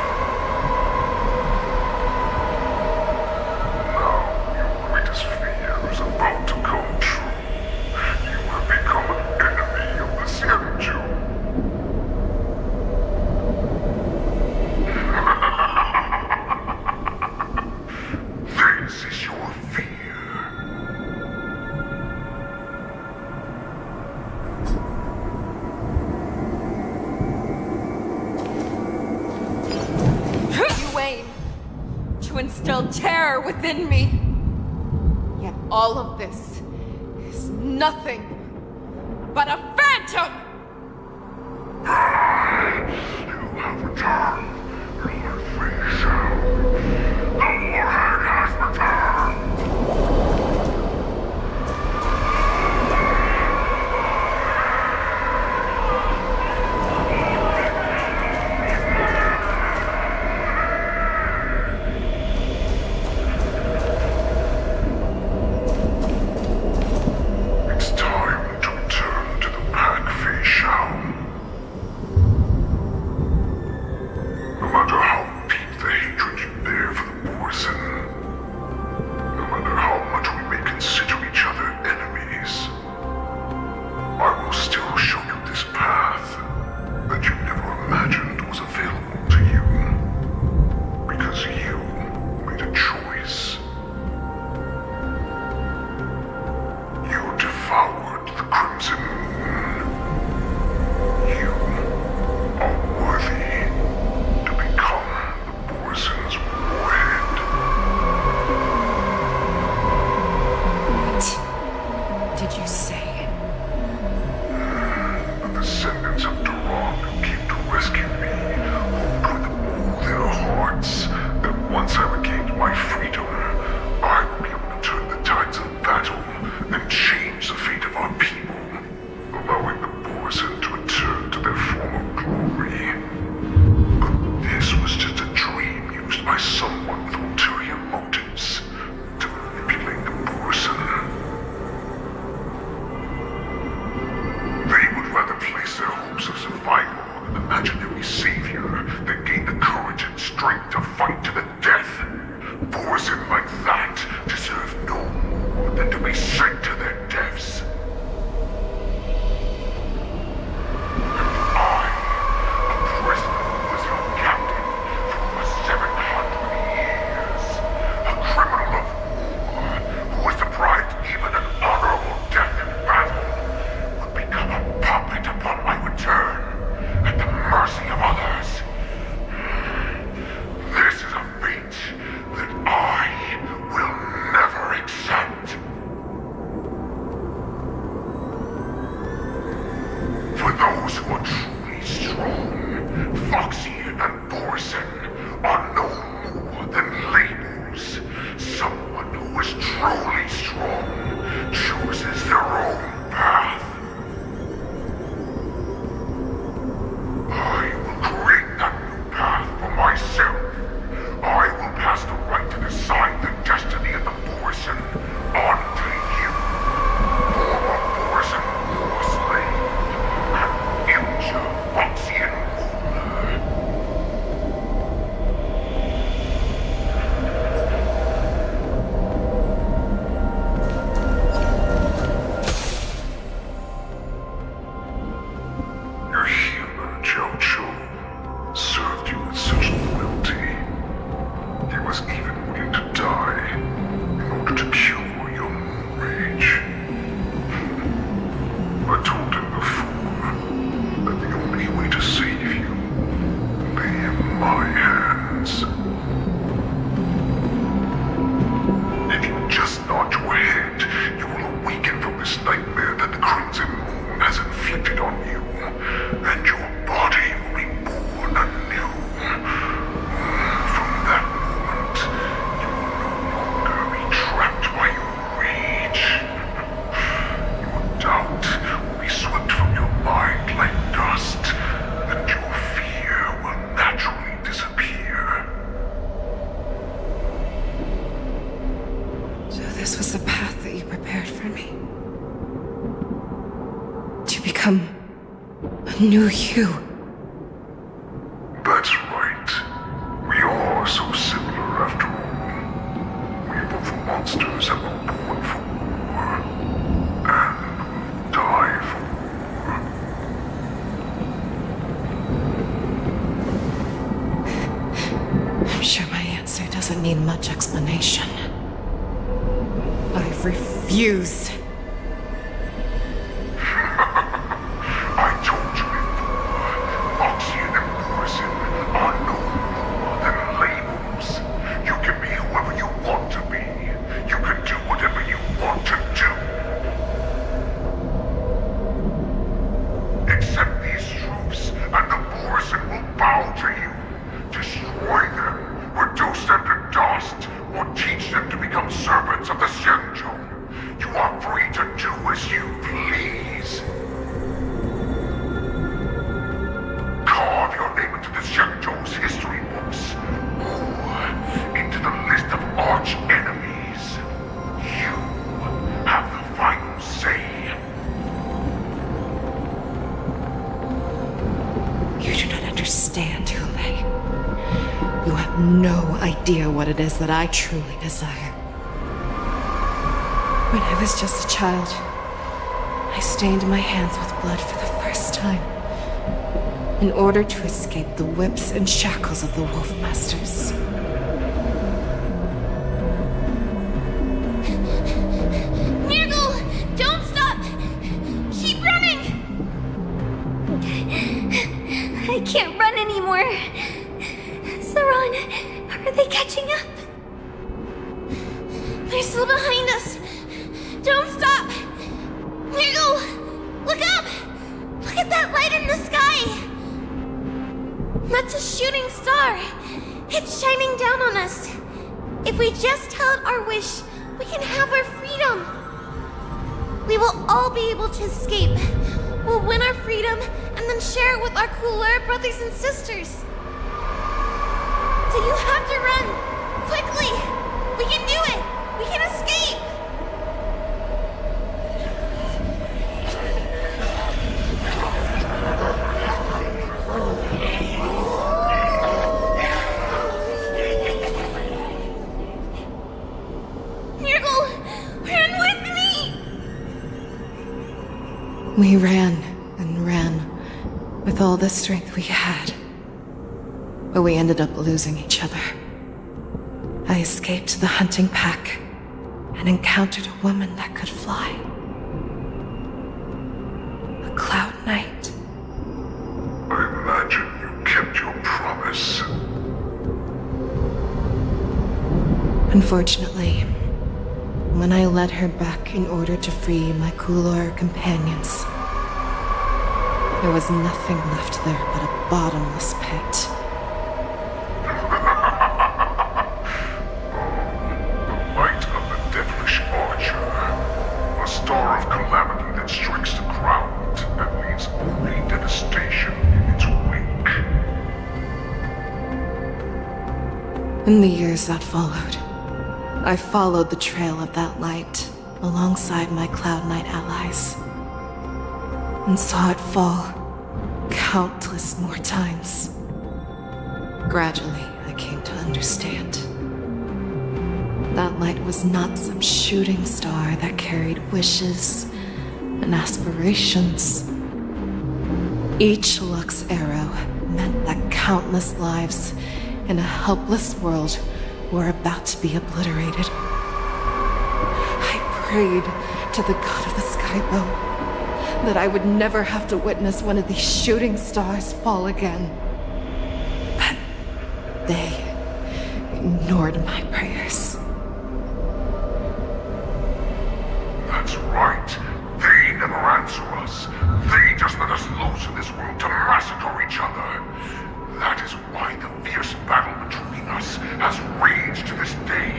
Now your greatest fear is about to come true. You have become an enemy of the Xianzhou. This is your fear. You aim to instill terror within me. Yet all of this is nothing but a phantom! You have returned, Lord Xianzhou. The warhead has returned. It's time to return to the pack, Xianzhou. No matter how deep the hatred you bear for the Borson, no matter how much we may consider each other enemies, I will still show you this path that you never imagined was available to you. Because you made a choice. You devoured the Crimson Moon. You are worthy to become the Borson's warhead. What did you say? The descendants of Duran came to rescue me, hoped with all their hearts that once I regained my freedom, I would be able to turn the tides of battle and change the fate of our people, allowing the Borson to return to their former glory. But this was just a dream used by someone with ulterior motives to manipulate the Borson. They would rather place their hopes of survival on an imaginary savior than gain the courage and strength to fight to the death. Borson like that deserve no more than to be sent to their deaths. And I, a prisoner who was your captain for over 700 years, a criminal of war who was deprived even an honorable death in battle, would become a puppet upon my return, at the mercy of others. This is a fate that I will never accept. For those who are truly strong, Foxy and Borson are no more than labels. Someone who is truly strong chooses their own path. I will create that new path for myself. I will pass the right I told him before that the only way to save you lay in my hands. If you just nod your head, you will awaken from this nightmare that the Crimson Moon has inflicted on you, and your body will be born anew. From that moment, you will no longer be trapped by your rage. Your doubt will be swept from your mind like dust, and your fear will naturally disappear. So this was the path that you prepared for me. To become a new you. That's right. We are so similar after all. We are both monsters that were born for war, and will die for war. I'm sure my answer doesn't need much explanation. I refuse. I told you before, Foxian and Morrison are no more than labels. You can be whoever you want to be. You can do whatever you want to do. Accept these truths, and the Morrison will bow to you. Destroy them, reduce them to dust, or teach them to become servants of the Xianzhou. You are free to do as you please. Carve your name into the Xianzhou's history books, or into the list of arch enemies. You have the final say. You do not understand, Hule. You have no idea what it is that I truly desire. When I was just a child, I stained my hands with blood for the first time, in order to escape the whips and shackles of the Wolf Masters. Nurgle! Don't stop! Keep running! I can't run anymore. Saran, are they catching up? They're still behind us. Don't stop! Nurgle! Look up! Look at that light in the sky! That's a shooting star. It's shining down on us. If we just tell it our wish, we can have our freedom. We will all be able to escape. We'll win our freedom and then share it with our cooler brothers and sisters. So you have to run. Quickly! We can do it! We can escape! We ran and ran with all the strength we had, but we ended up losing each other. I escaped the hunting pack and encountered a woman that could fly. A Cloud Knight. I imagine you kept your promise. Unfortunately, when I led her back in order to free my Kulor companions, there was nothing left there but a bottomless pit. The light of the devilish archer. A star of calamity that strikes the ground and leaves only devastation in its wake. In the years that followed, I followed the trail of that light alongside my Cloud Knight allies, and saw it fall countless more times. Gradually, I came to understand. That light was not some shooting star that carried wishes and aspirations. Each Lux arrow meant that countless lives in a helpless world were about to be obliterated. I prayed to the god of the Skybow that I would never have to witness one of these shooting stars fall again. But they ignored my prayers. That's right. They never answer us. They just let us loose in this world to massacre each other. That is why the fierce battle between us has raged to this day.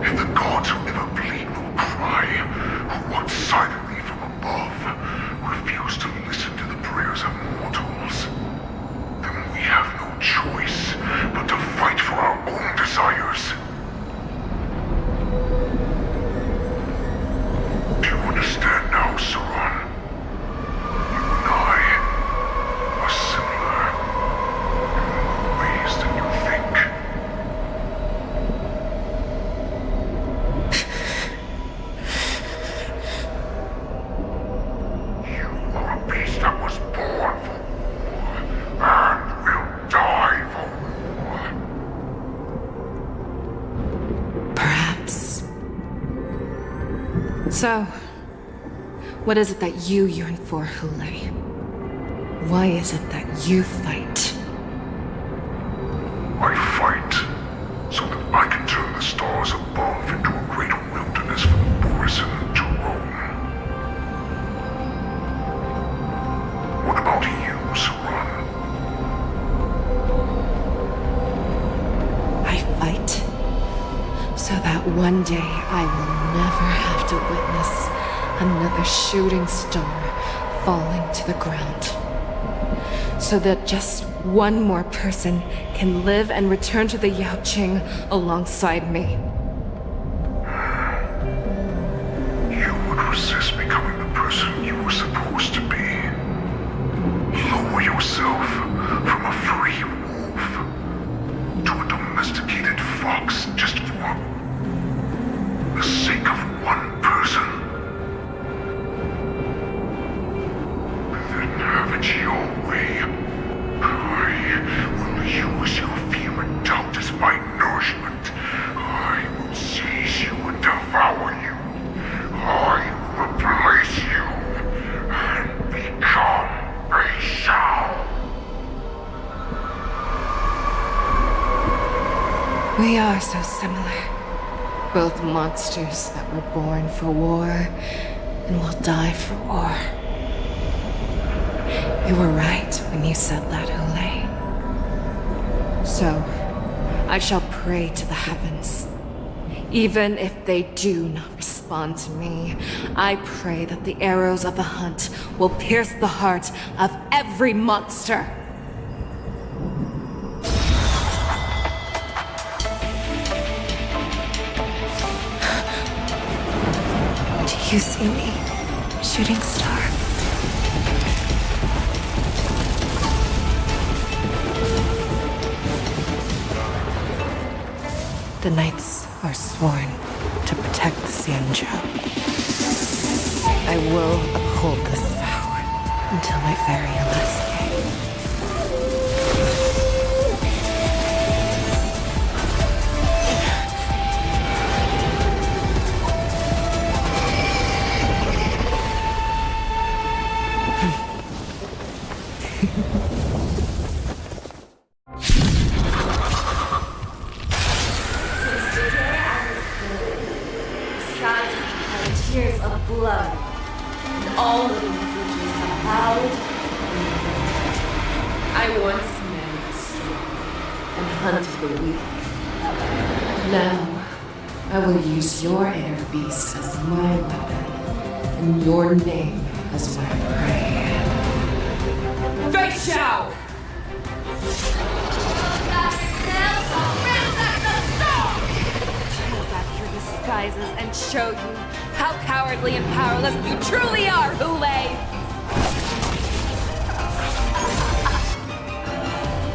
If the gods who never bleed nor cry, who watch silently from above, refuse to listen to the prayers of mortals, then we have no choice but to fight for our own desires. Do you understand now, Saran? You and I are similar in more ways than you think. You are a beast that was born for war, and will die for war. Perhaps. So, what is it that you yearn for, Hule? Why is it that you fight? I fight so that I can turn the stars above into a great wilderness for the Borisin to roam. What about you, Saran? I fight so that one day I will never have to witness another shooting star falling to the ground. So that just one more person can live and return to the Yaoqing alongside me. You would resist becoming the person you were supposed to be. Lower yourself from a free wolf to a domesticated fox just for the sake of one person. Then have it your way. I will use your fear and doubt as my nourishment. I will seize you and devour you. I will replace you and become a Xiao. We are so similar. Both monsters that were born for war and will die for war. You were right when you said that, Hule. So, I shall pray to the heavens. Even if they do not respond to me, I pray that the arrows of the hunt will pierce the heart of every monster. Do you see me, shooting star? The knights are sworn to protect the Xianzhou. I will uphold this vow until my very last day. Tears of blood, and all living creatures have bowed. I once married the strong and hunted the weak. Now, I will use your air beast as my weapon, and your name as my prey. Face Xiao! Pull back your disguises and show you how cowardly and powerless you truly are, Hule!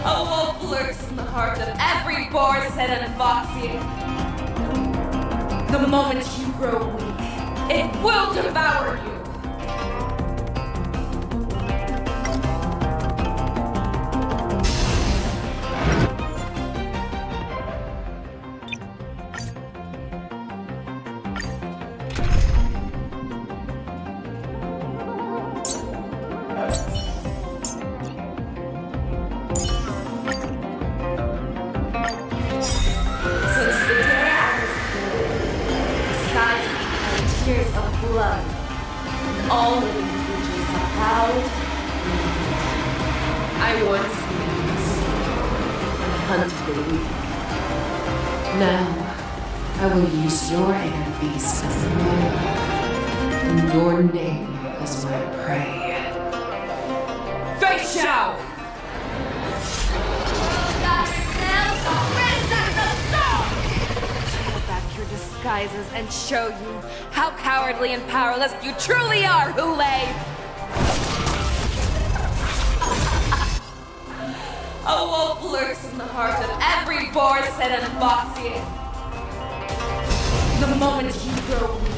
A wolf lurks in the heart of every Borisin and Foxian. The moment you grow weak, it will devour you. tears of blood, and all living creatures have howled. I once hunted the weak. Now, I will use your air beast as mine, and your name as my prey. Face Xiao! Pull back your disguises and show you how cowardly and powerless you truly are, Hule! A wolf lurks in the heart of every Borsen and Foxian. The moment you grow weak,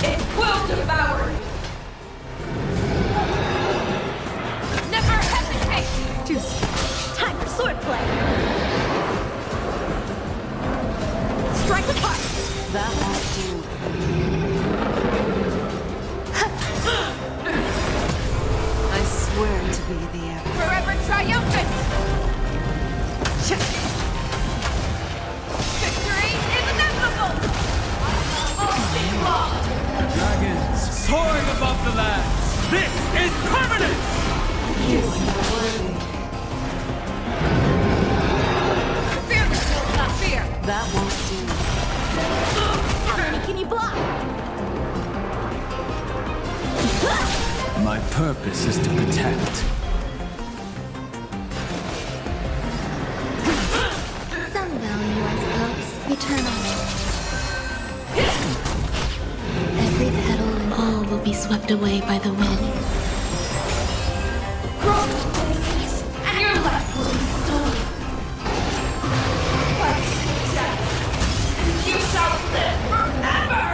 it will devour you. Never hesitate! Juice. Time for swordplay. Strike with heart. That won't do. I swear to be the emperor. Forever triumphant! Victory is inevitable! All day long! Dragons soaring above the lands. This is permanent! He is not worthy. Fear the kills, not fear! That won't do. How many can you block? My purpose is to protect. Some value, I suppose. Eternal. Every petal and all will be swept away by the wind. And your life will be stolen. But death, you shall live forever!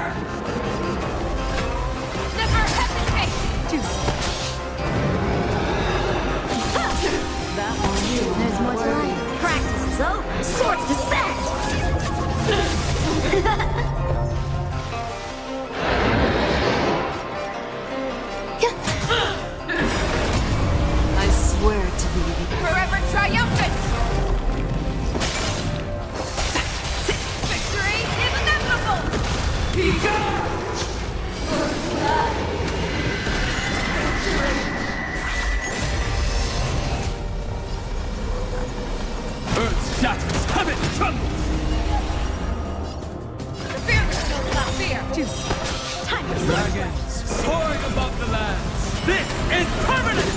Never hesitate! Juice. That won't do. There's more to life. Practice is over. Swords to set. I swear to be the Forever triumphant! Victory is inevitable! Earth shatters, heaven trembles! Fear the kills, not fear! Time for swordplay. Dragons soaring above the lands. This is permanent!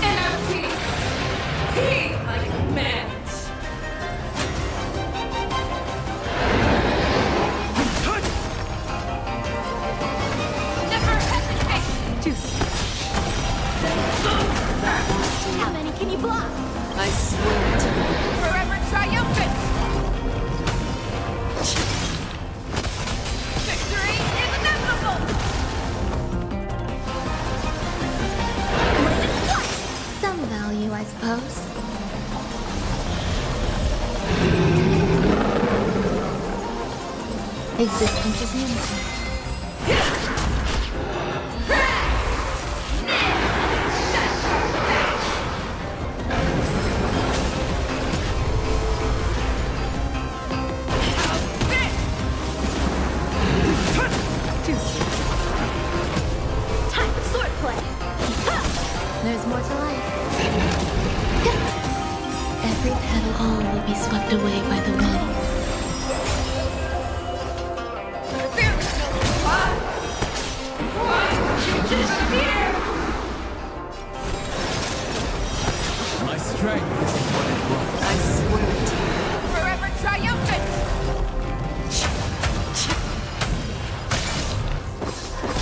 Inner peace! He my command! Never hesitate! How many can you block? I swear to be Forever triumphant! Victory is inevitable! Some value, I suppose. Existence is unity. Time for swordplay. There's more to life. Every petal, all will be swept away by the wind. Fear the kills, why would you disappear? My strength is what it was. I swear to be Forever triumphant!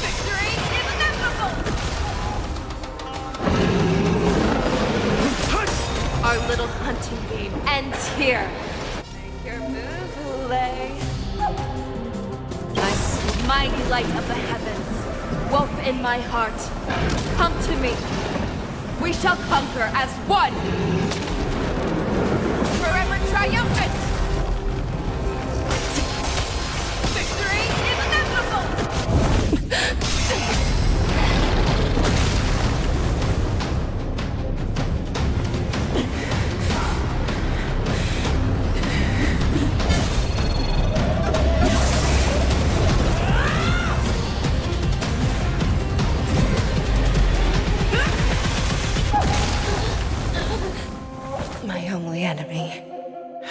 Victory is inevitable! Our little hunting game ends here. Make your move, Hule. Mighty light of the heavens, wolf in my heart, come to me. We shall conquer as one. Forever triumphant. Victory is inevitable.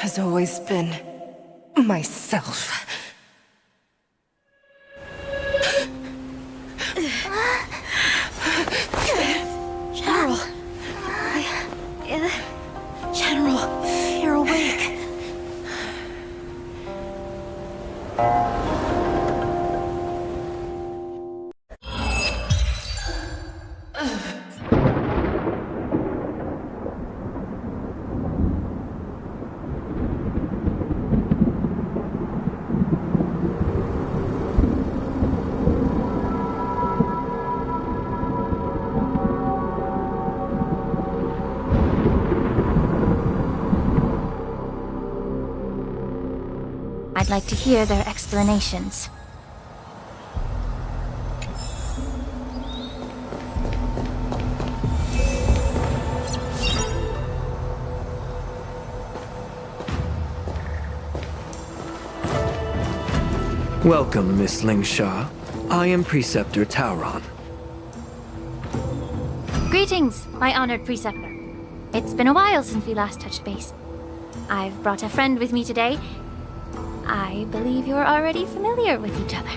has always been myself. General. General, you're awake. I'd like to hear their explanations. Welcome, Miss Lingsha. I am Preceptor Tauron. Greetings, my honored preceptor. It's been a while since we last touched base. I've brought a friend with me today. I believe you're already familiar with each other.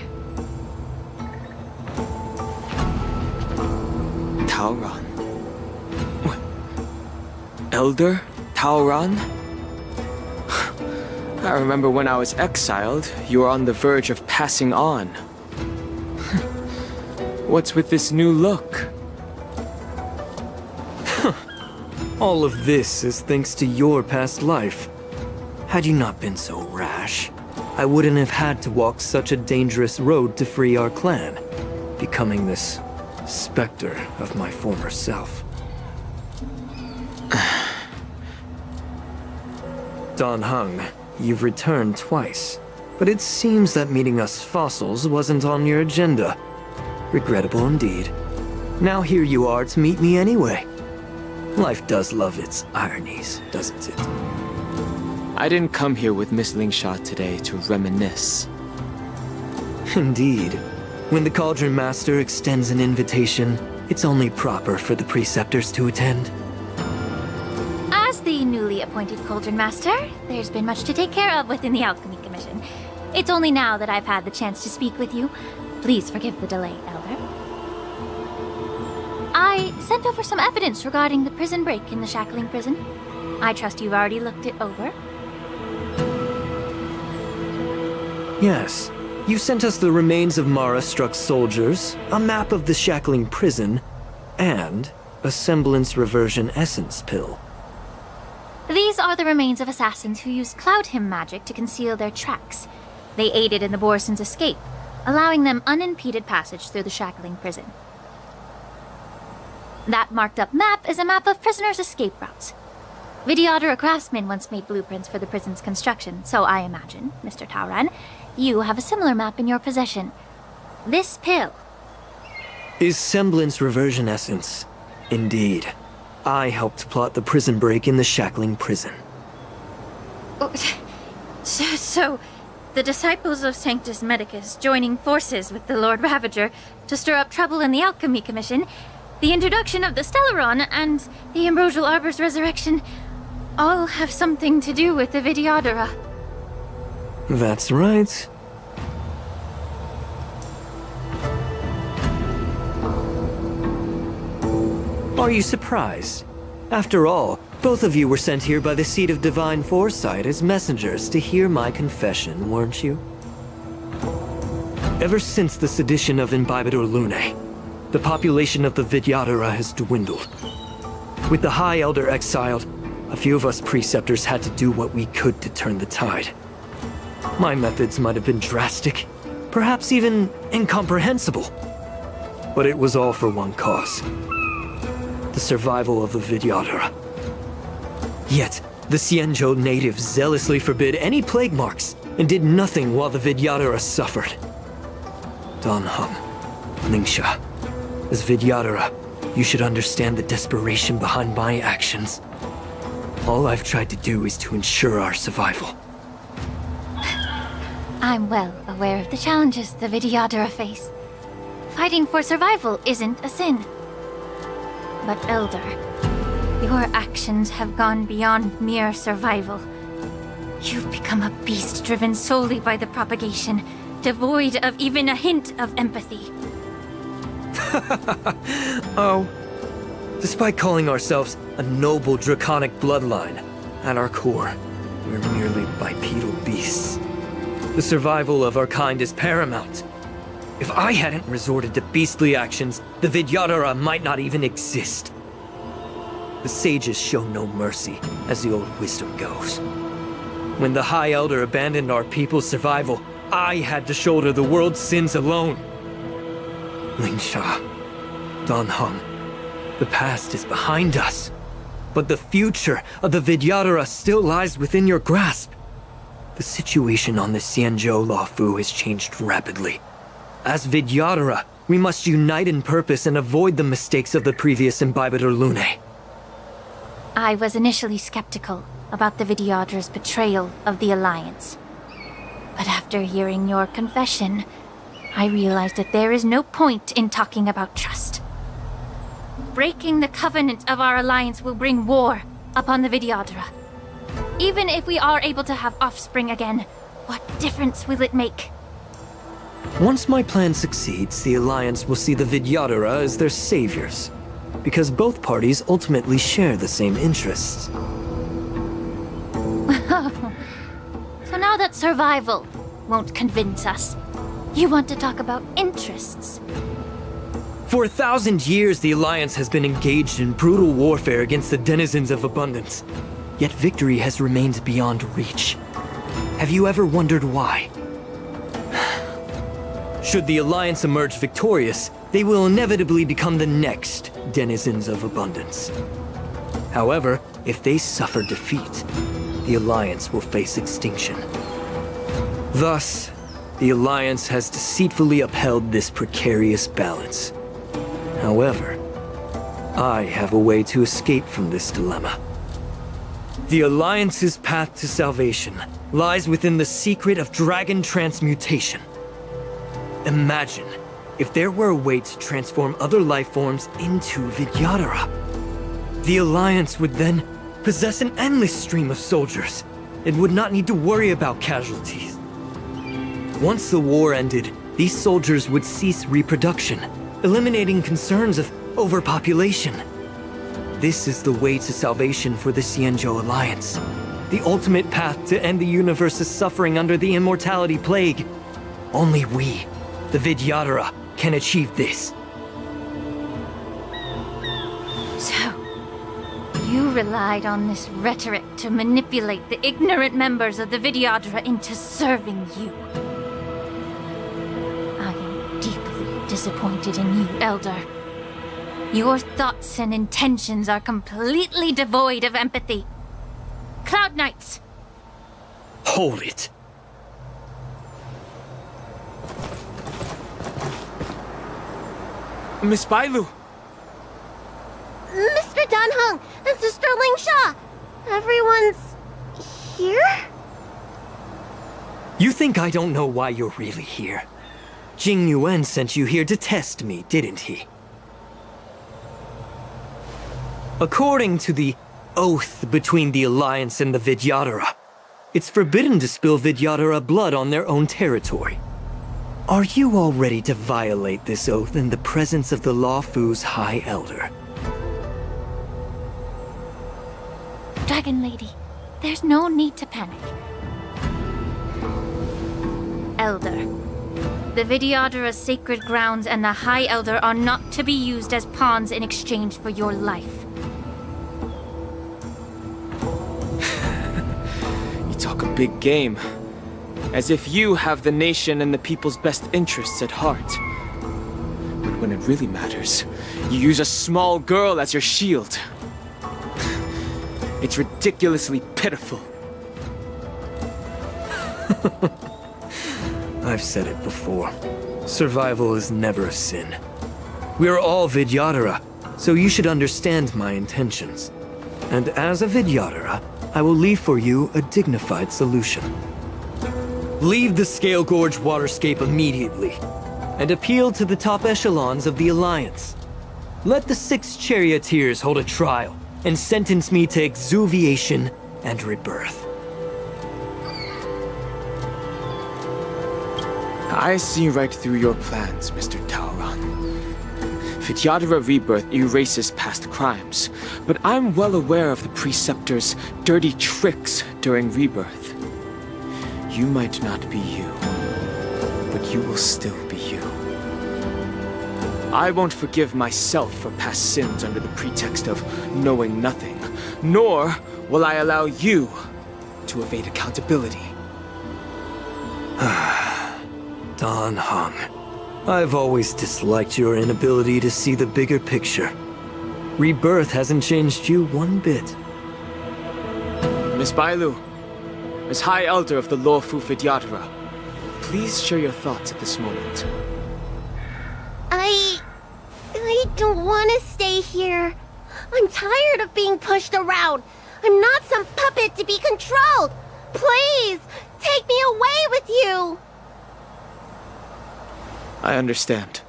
Tauron? What? Elder Tauron? I remember when I was exiled, you were on the verge of passing on. What's with this new look? All of this is thanks to your past life. Had you not been so rash, I wouldn't have had to walk such a dangerous road to free our clan, becoming this specter of my former self. Dan Heng, you've returned twice, but it seems that meeting us fossils wasn't on your agenda. Regrettable indeed. Now here you are to meet me anyway. Life does love its ironies, doesn't it? I didn't come here with Miss Lingsha today to reminisce. Indeed. When the Cauldron Master extends an invitation, it's only proper for the Preceptors to attend. As the newly appointed Cauldron Master, there's been much to take care of within the Alchemy Commission. It's only now that I've had the chance to speak with you. Please forgive the delay, Elder. I sent over some evidence regarding the prison break in the Shackling Prison. I trust you've already looked it over. Yes. You sent us the remains of Mara-struck soldiers, a map of the Shackling Prison, and a semblance reversion essence pill. These are the remains of assassins who used Cloud Hymn magic to conceal their tracks. They aided in the Borison's escape, allowing them unimpeded passage through the Shackling Prison. That marked-up map is a map of prisoners' escape routes. Vidyadhara craftsmen once made blueprints for the prison's construction, so I imagine, Mr. Tauron, you have a similar map in your possession. This pill is semblance reversion essence. Indeed. I helped plot the prison break in the Shackling Prison. So, the disciples of Sanctus Medicus joining forces with the Lord Ravager to stir up trouble in the Alchemy Commission, the introduction of the Stellaron, and the Ambrosial Arbor's resurrection all have something to do with the Vidyadhara. That's right. Are you surprised? After all, both of you were sent here by the Seat of Divine Foresight as messengers to hear my confession, weren't you? Ever since the sedition of Imbibador Lunae, the population of the Vidyadhara has dwindled. With the High Elder exiled, a few of us Preceptors had to do what we could to turn the tide. My methods might have been drastic, perhaps even incomprehensible. But it was all for one cause. The survival of the Vidyadhara. Yet, the Xianzhou natives zealously forbid any plague marks and did nothing while the Vidyadhara suffered. Dan Heng, Lingsha, as Vidyadhara, you should understand the desperation behind my actions. All I've tried to do is to ensure our survival. I'm well aware of the challenges the Vidyadhara face. Fighting for survival isn't a sin. But Elder, your actions have gone beyond mere survival. You've become a beast driven solely by the propagation, devoid of even a hint of empathy. Oh. Despite calling ourselves a noble draconic bloodline, at our core, we're merely bipedal beasts. The survival of our kind is paramount. If I hadn't resorted to beastly actions, the Vidyadhara might not even exist. The sages show no mercy, as the old wisdom goes. When the High Elder abandoned our people's survival, I had to shoulder the world's sins alone. Lingsha, Danheng, the past is behind us. But the future of the Vidyadhara still lies within your grasp. The situation on the Xianzhou Luofu has changed rapidly. As Vidyadhara, we must unite in purpose and avoid the mistakes of the previous Imbibitor Lunae. I was initially skeptical about the Vidyadhara's betrayal of the Alliance. But after hearing your confession, I realized that there is no point in talking about trust. Breaking the covenant of our alliance will bring war upon the Vidyadhara. Even if we are able to have offspring again, what difference will it make? Once my plan succeeds, the Alliance will see the Vidyadhara as their saviors, because both parties ultimately share the same interests. So now that survival won't convince us, you want to talk about interests? For 1,000 years, the Alliance has been engaged in brutal warfare against the denizens of abundance. Yet victory has remained beyond reach. Have you ever wondered why? Should the Alliance emerge victorious, they will inevitably become the next denizens of abundance. However, if they suffer defeat, the Alliance will face extinction. Thus, the Alliance has deceitfully upheld this precarious balance. However, I have a way to escape from this dilemma. The Alliance's path to salvation lies within the secret of dragon transmutation. Imagine if there were a way to transform other life forms into Vidyadhara. The Alliance would then possess an endless stream of soldiers. It would not need to worry about casualties. Once the war ended, these soldiers would cease reproduction, eliminating concerns of overpopulation. This is the way to salvation for the Xianzhou Alliance. The ultimate path to end the universe's suffering under the immortality plague. Only we, the Vidyadhara, can achieve this. So, you relied on this rhetoric to manipulate the ignorant members of the Vidyadhara into serving you. I am deeply disappointed in you, Elder. Your thoughts and intentions are completely devoid of empathy. Cloud Knights! Hold it. Miss Bailu! Mr. Danheng and Sister Lingsha! Everyone's here? You think I don't know why you're really here? Jing Yuan sent you here to test me, didn't he? According to the oath between the Alliance and the Vidyadhara, it's forbidden to spill Vidyadhara blood on their own territory. Are you all ready to violate this oath in the presence of the Luofu's High Elder? Dragon Lady, there's no need to panic. Elder, the Vidyadhara's sacred grounds and the High Elder are not to be used as pawns in exchange for your life. Talk a big game. As if you have the nation and the people's best interests at heart. But when it really matters, you use a small girl as your shield. It's ridiculously pitiful. I've said it before. Survival is never a sin. We're all Vidyadhara, so you should understand my intentions. And as a Vidyadhara, I will leave for you a dignified solution. Leave the Scale Gorge waterscape immediately, and appeal to the top echelons of the Alliance. Let the 6 charioteers hold a trial, and sentence me to exuviation and rebirth. I see right through your plans, Mr. Tauron. Vidyadhara Rebirth erases past crimes, but I'm well aware of the Preceptor's dirty tricks during Rebirth. You might not be you, but you will still be you. I won't forgive myself for past sins under the pretext of knowing nothing, nor will I allow you to evade accountability. Dan Heng, I've always disliked your inability to see the bigger picture. Rebirth hasn't changed you one bit. Miss Bailu, as High Elder of the Luofu Vidyadhara, please share your thoughts at this moment. I don't want to stay here. I'm tired of being pushed around. I'm not some puppet to be controlled. Please, take me away with you. I understand.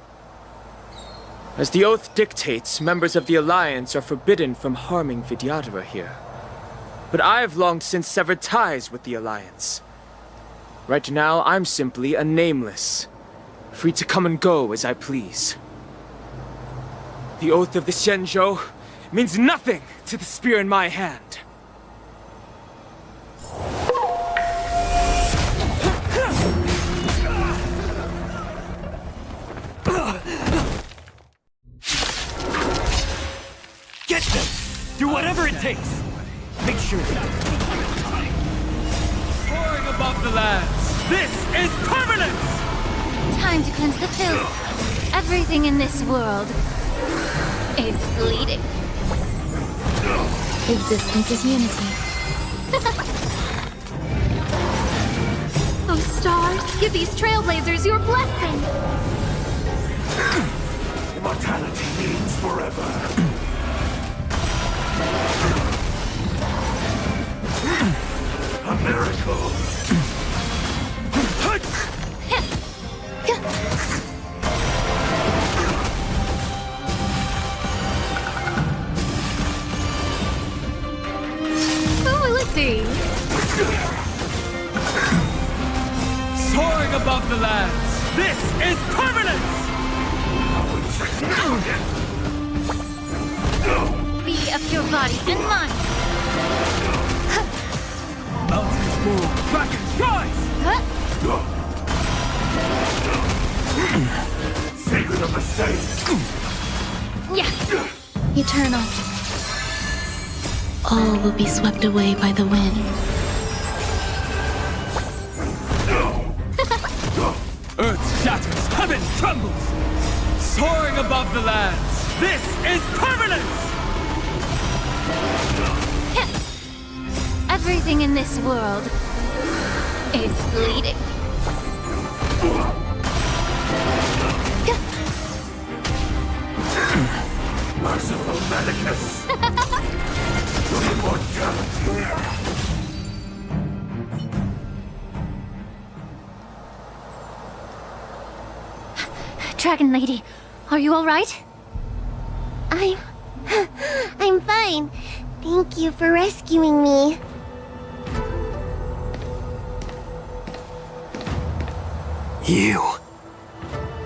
As the oath dictates, members of the Alliance are forbidden from harming Vidyadhara here. But I've long since severed ties with the Alliance. Right now, I'm simply a nameless, free to come and go as I please. The oath of the Xianzhou means nothing to the spear in my hand. Get them! Do whatever it takes! Make sure they don't take time. Soaring above the lands, this is permanence! Time to cleanse the filth. Everything in this world is bleeding. Existence is unity. Oh, stars, give these trailblazers your blessing. Immortality means forever. A miracle. Who will it be? Soaring above the lands, this is permanence! Be of your body and mind. Mountains move, dragons rise! Sacred of the saints. Yeah. Eternal. All will be swept away by the wind. Earth shatters, heaven trembles! Soaring above the lands, this is permanence! Everything in this world is bleeding. Merciful Medicus. Immortality. Dragon Lady, are you all right? I'm fine. Thank you for rescuing me.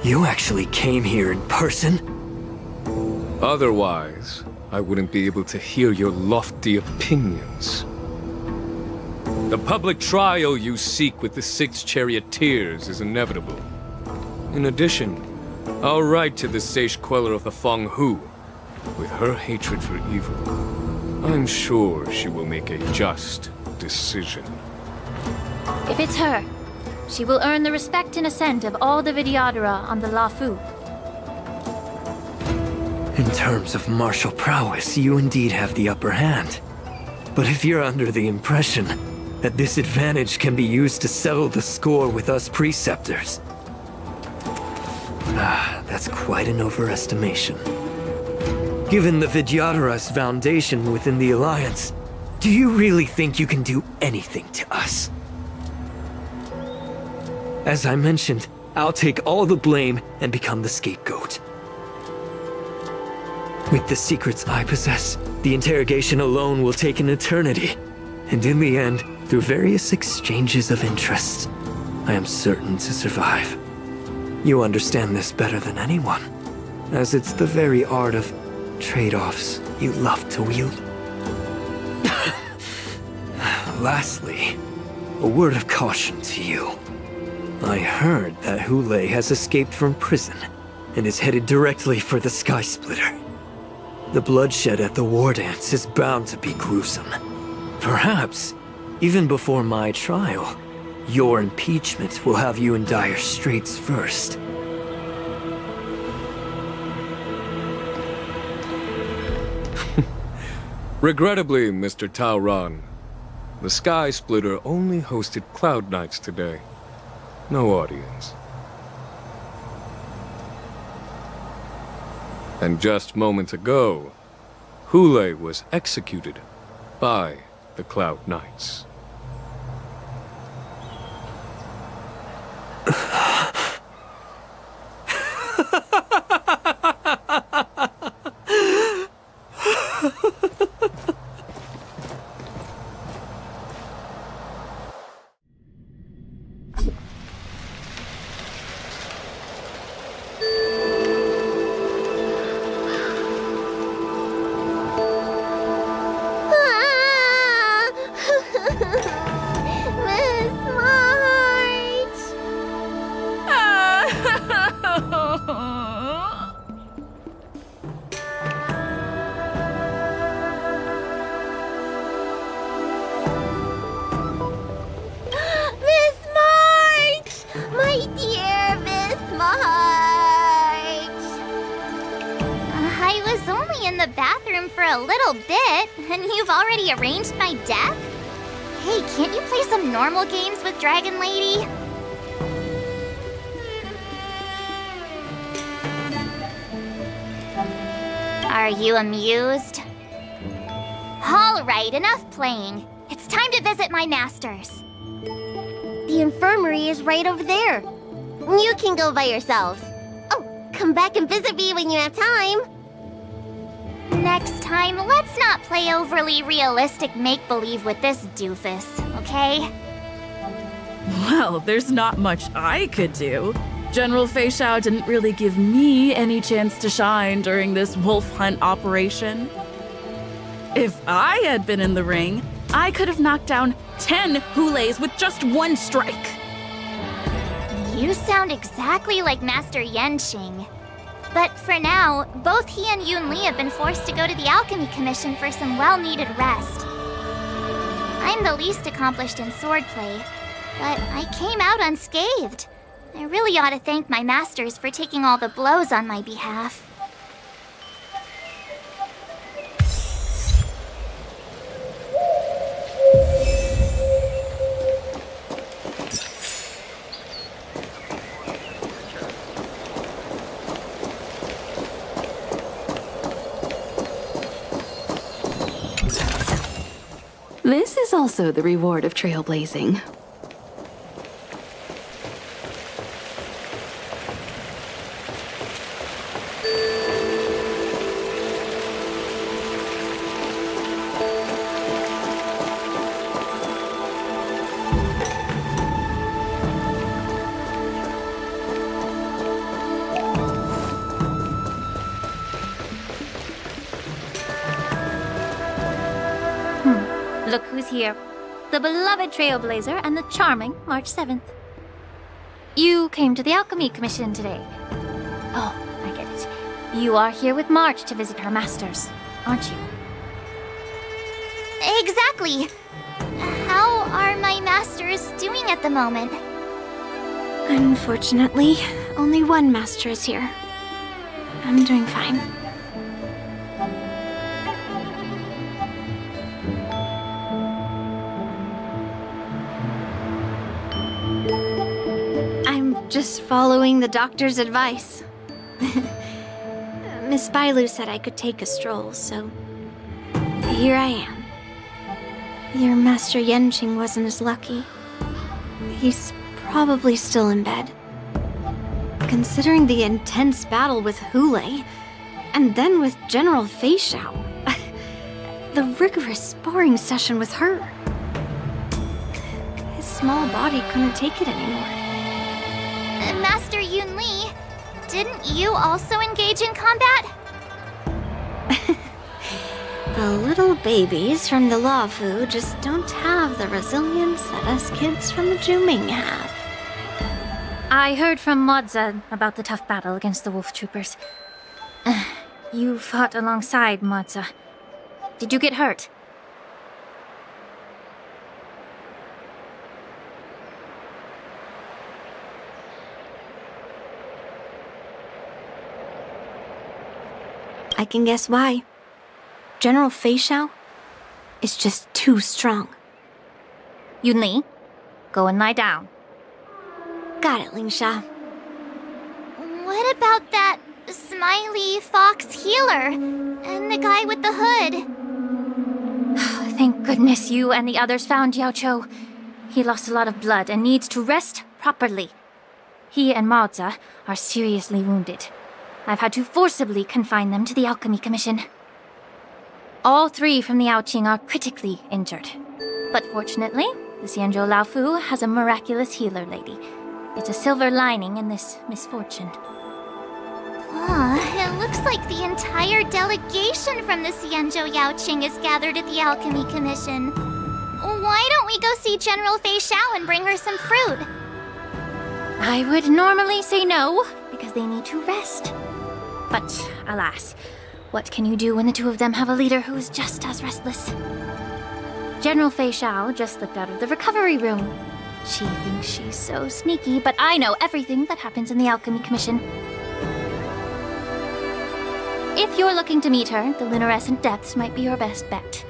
You actually came here in person? Otherwise, I wouldn't be able to hear your lofty opinions. The public trial you seek with the 6 charioteers is inevitable. In addition, I'll write to the Sage Queller of the Feng Hu. With her hatred for evil, I'm sure she will make a just decision. If it's her, she will earn the respect and assent of all the Vidyadhara on the Luofu. In terms of martial prowess, you indeed have the upper hand. But if you're under the impression that this advantage can be used to settle the score with us preceptors, that's quite an overestimation. Given the Vidyadhara's foundation within the Alliance, do you really think you can do anything to us? As I mentioned, I'll take all the blame and become the scapegoat. With the secrets I possess, the interrogation alone will take an eternity. And in the end, through various exchanges of interest, I am certain to survive. You understand this better than anyone, as it's the very art of trade-offs you love to wield. Lastly, a word of caution to you. I heard that Hule has escaped from prison and is headed directly for the Sky Splitter. The bloodshed at the Wardance is bound to be gruesome. Perhaps, even before my trial, your impeachment will have you in dire straits first. Regrettably, Mr. Taoran, the Sky Splitter only hosted Cloud Knights today. No audience. And just moments ago, Hule was executed by the Cloud Knights. Arranged my death? Hey, can't you play some normal games with Dragon Lady? Are you amused? Alright, enough playing. It's time to visit my masters. The infirmary is right over there. You can go by yourselves. Oh, come back and visit me when you have time. Next time, let's not play overly realistic make-believe with this doofus, okay? Well, there's not much I could do. General Feixiao didn't really give me any chance to shine during this wolf hunt operation. If I had been in the ring, I could have knocked down 10 Hules with just one strike. You sound exactly like Master Yanqing. But for now, both he and Yun Li have been forced to go to the Alchemy Commission for some well-needed rest. I'm the least accomplished in swordplay, but I came out unscathed. I really ought to thank my masters for taking all the blows on my behalf. This is also the reward of trailblazing. Look who's here. The beloved Trailblazer and the charming March 7th. You came to the Alchemy Commission today. Oh, I get it. You are here with March to visit her masters, aren't you? Exactly. How are my masters doing at the moment? Unfortunately, only one master is here. I'm doing fine. Just following the doctor's advice. Miss Bailu said I could take a stroll, so here I am. Your Master Yanqing wasn't as lucky. He's probably still in bed. Considering the intense battle with Hule, and then with General Feixiao, the rigorous sparring session with her. His small body couldn't take it anymore. Master Yun Li, didn't you also engage in combat? The little babies from the Luofu just don't have the resilience that us kids from the Zhuming have. I heard from Moza about the tough battle against the wolf troopers. You fought alongside Moza. Did you get hurt? I can guess why. General Feixiao is just too strong. Yunli, go and lie down. Got it, Lingsha. What about that smiley fox healer and the guy with the hood? Thank goodness you and the others found Xianzhou. He lost a lot of blood and needs to rest properly. He and Maoza are seriously wounded. I've had to forcibly confine them to the Alchemy Commission. All 3 from the Yaoqing are critically injured. But fortunately, the Xianzhou Laofu has a miraculous healer lady. It's a silver lining in this misfortune. It looks like the entire delegation from the Xianzhou Yaoqing is gathered at the Alchemy Commission. Why don't we go see General Feixiao and bring her some fruit? I would normally say no, because they need to rest. But, alas, what can you do when the 2 of them have a leader who is just as restless? General Feixiao just slipped out of the recovery room. She thinks she's so sneaky, but I know everything that happens in the Alchemy Commission. If you're looking to meet her, the Luminescent Depths might be your best bet.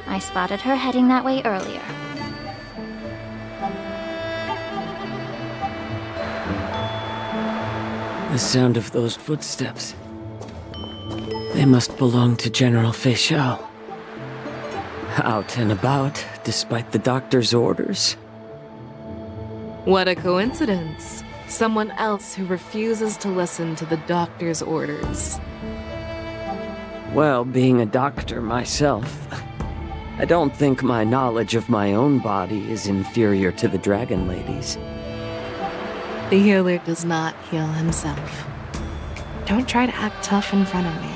I spotted her heading that way earlier. The sound of those footsteps. They must belong to General Feixiao. Out and about, despite the doctor's orders. What a coincidence. Someone else who refuses to listen to the doctor's orders. Well, being a doctor myself, I don't think my knowledge of my own body is inferior to the Dragon Lady's. The healer does not heal himself. Don't try to act tough in front of me.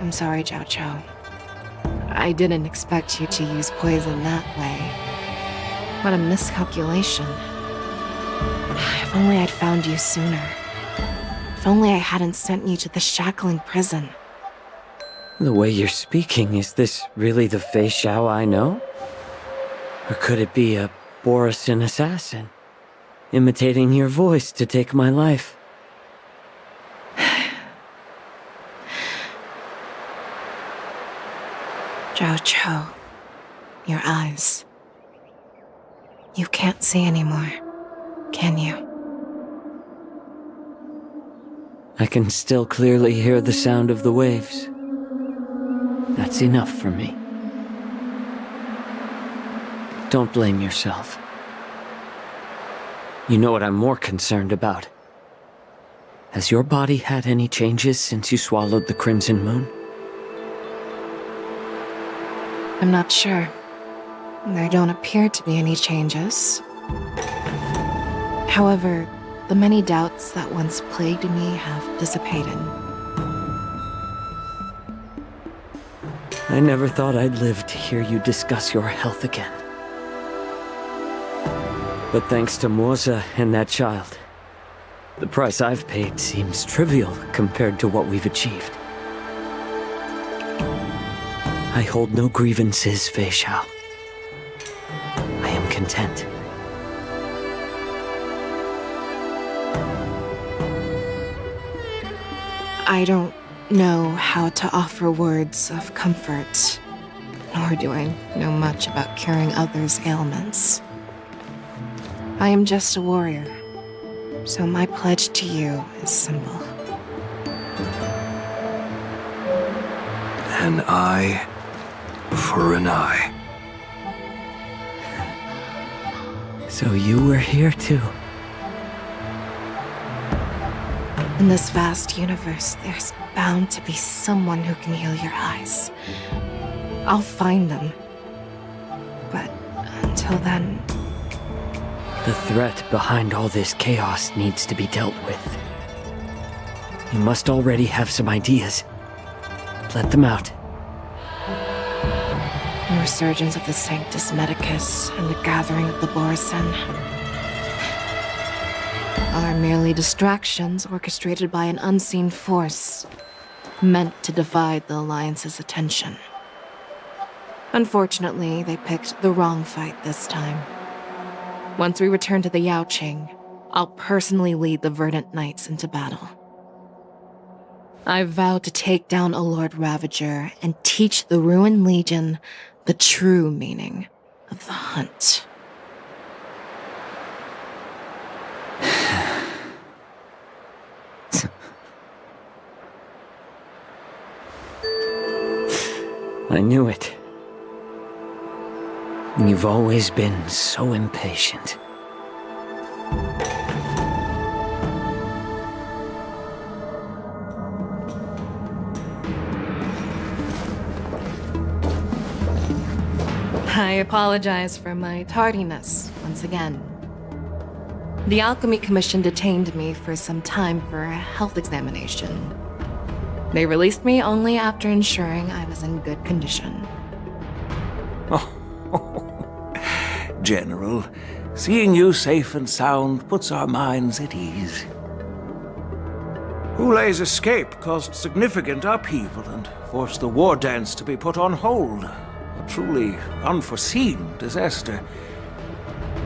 I'm sorry, Xiaoqiu. I didn't expect you to use poison that way. What a miscalculation. If only I'd found you sooner. If only I hadn't sent you to the shackling prison. The way you're speaking, is this really the Feixiao I know? Or could it be a Borisin assassin, imitating your voice to take my life? Xiaoqiu, your eyes. You can't see anymore, can you? I can still clearly hear the sound of the waves. That's enough for me. Don't blame yourself. You know what I'm more concerned about? Has your body had any changes since you swallowed the Crimson Moon? I'm not sure. There don't appear to be any changes. However, the many doubts that once plagued me have dissipated. I never thought I'd live to hear you discuss your health again. But thanks to Moza and that child, the price I've paid seems trivial compared to what we've achieved. I hold no grievances, Feixiao. I am content. I don't know how to offer words of comfort, nor do I know much about curing others' ailments. I am just a warrior, so my pledge to you is simple. An eye for an eye. So you were here too. In this vast universe, there's bound to be someone who can heal your eyes. I'll find them. But until then, The threat behind all this chaos needs to be dealt with. You must already have some ideas. Let them out. The resurgence of the Sanctus Medicus and the gathering of the Borison are merely distractions orchestrated by an unseen force, meant to divide the Alliance's attention. Unfortunately, they picked the wrong fight this time. Once we return to the Yaoqing, I'll personally lead the Verdant Knights into battle. I vow to take down a Lord Ravager and teach the Ruined Legion the true meaning of the hunt. I knew it. You've always been so impatient. I apologize for my tardiness once again. The Alchemy Commission detained me for some time for a health examination. They released me only after ensuring I was in good condition. General, seeing you safe and sound puts our minds at ease. Hulei's escape caused significant upheaval and forced the war dance to be put on hold. A truly unforeseen disaster.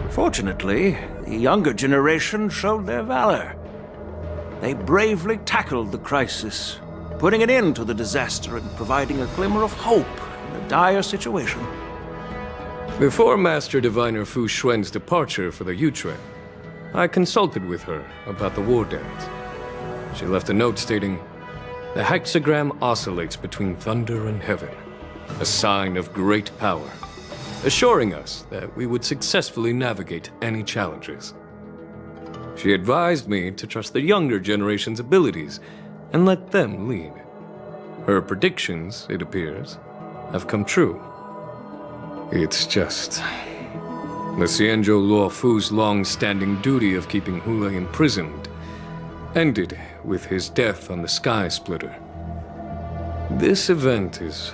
Fortunately, the younger generation showed their valor. They bravely tackled the crisis, putting an end to the disaster and providing a glimmer of hope in a dire situation. Before Master Diviner Fu Xuan's departure for the Yutre, I consulted with her about the war dance. She left a note stating, "The hexagram oscillates between thunder and heaven, a sign of great power, assuring us that we would successfully navigate any challenges." She advised me to trust the younger generation's abilities and let them lead. Her predictions, it appears, have come true. It's just... the Xianzhou Luofu's long-standing duty of keeping Hulei imprisoned ended with his death on the Sky Splitter. This event is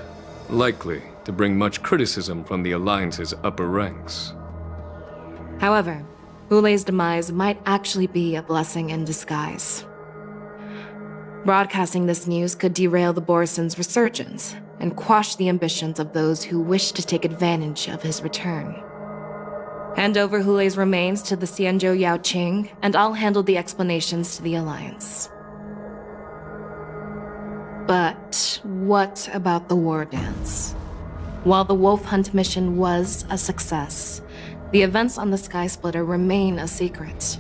likely to bring much criticism from the Alliance's upper ranks. However, Hulei's demise might actually be a blessing in disguise. Broadcasting this news could derail the Borison's resurgence and quash the ambitions of those who wish to take advantage of his return. Hand over Hulei's remains to the Xianzhou Yaoqing, and I'll handle the explanations to the Alliance. But what about the war dance? While the Wolf Hunt mission was a success, the events on the Sky Splitter remain a secret.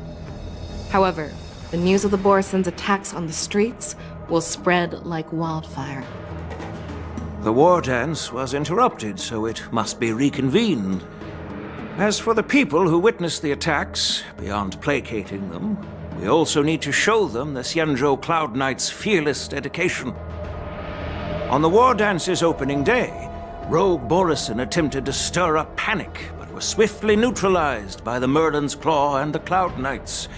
However, the news of the Borison's attacks on the streets will spread like wildfire. The war dance was interrupted, so it must be reconvened. As for the people who witnessed the attacks, beyond placating them, we also need to show them the Xianzhou Cloud Knight's fearless dedication. On the war dance's opening day, rogue Borison attempted to stir up panic, but was swiftly neutralized by the Merlin's Claw and the Cloud Knights.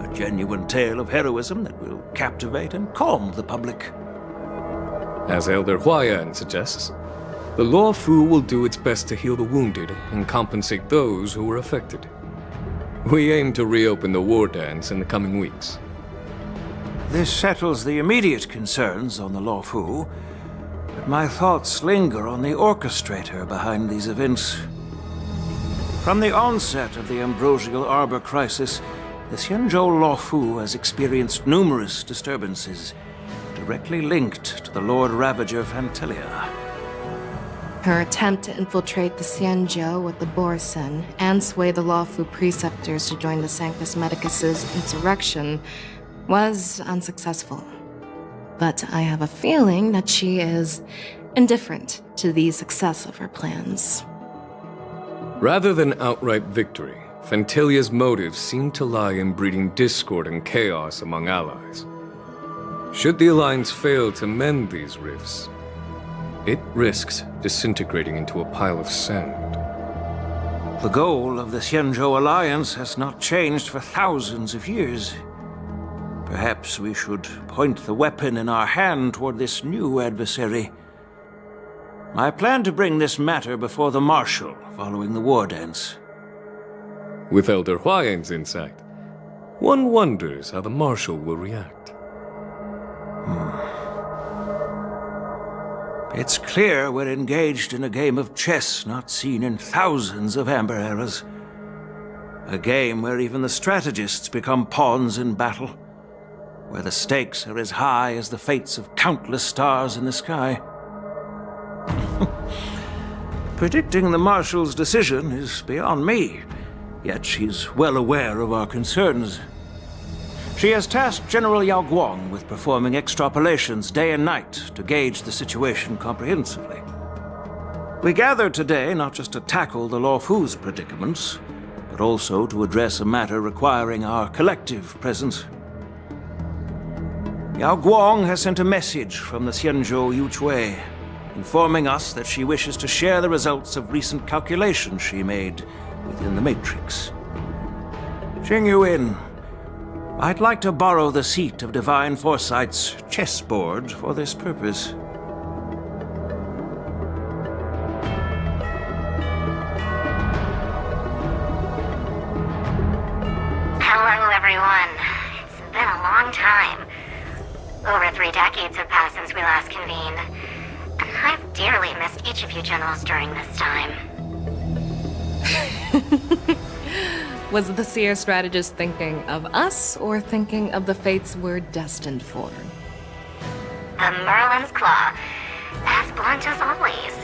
A genuine tale of heroism that will captivate and calm the public. As Elder Huayan suggests, the Luofu will do its best to heal the wounded and compensate those who were affected. We aim to reopen the war dance in the coming weeks. This settles the immediate concerns on the Luofu, but my thoughts linger on the orchestrator behind these events. From the onset of the Ambrosial Arbor crisis, the Xianzhou Luofu has experienced numerous disturbances, directly linked to the Lord Ravager Fantelia. Her attempt to infiltrate the Xianzhou with the Borison and sway the Luofu preceptors to join the Sanctus Medicus's insurrection was unsuccessful. But I have a feeling that she is indifferent to the success of her plans. Rather than outright victory, Fantelia's motives seem to lie in breeding discord and chaos among allies. Should the Alliance fail to mend these rifts, it risks disintegrating into a pile of sand. The goal of the Xianzhou alliance has not changed for thousands of years. Perhaps we should point the weapon in our hand toward this new adversary. I plan to bring this matter before the Marshal following the war dance. With Elder Huayan's insight, one wonders how the Marshal will react. It's clear we're engaged in a game of chess not seen in thousands of Amber eras. A game where even the strategists become pawns in battle, where the stakes are as high as the fates of countless stars in the sky. Predicting the Marshal's decision is beyond me, yet she's well aware of our concerns. She has tasked General Yao Guang with performing extrapolations day and night to gauge the situation comprehensively. We gathered today not just to tackle the Luofu's predicaments, but also to address a matter requiring our collective presence. Yao Guang has sent a message from the Xianzhou Yuchui, informing us that she wishes to share the results of recent calculations she made within the Matrix. Jing Yuan, I'd like to borrow the seat of Divine Foresight's chessboard for this purpose. Hello, everyone. It's been a long time. Over 3 decades have passed since we last convened. And I've dearly missed each of you generals during this time. Was the seer strategist thinking of us, or thinking of the fates we're destined for? The Merlin's Claw. As blunt as always.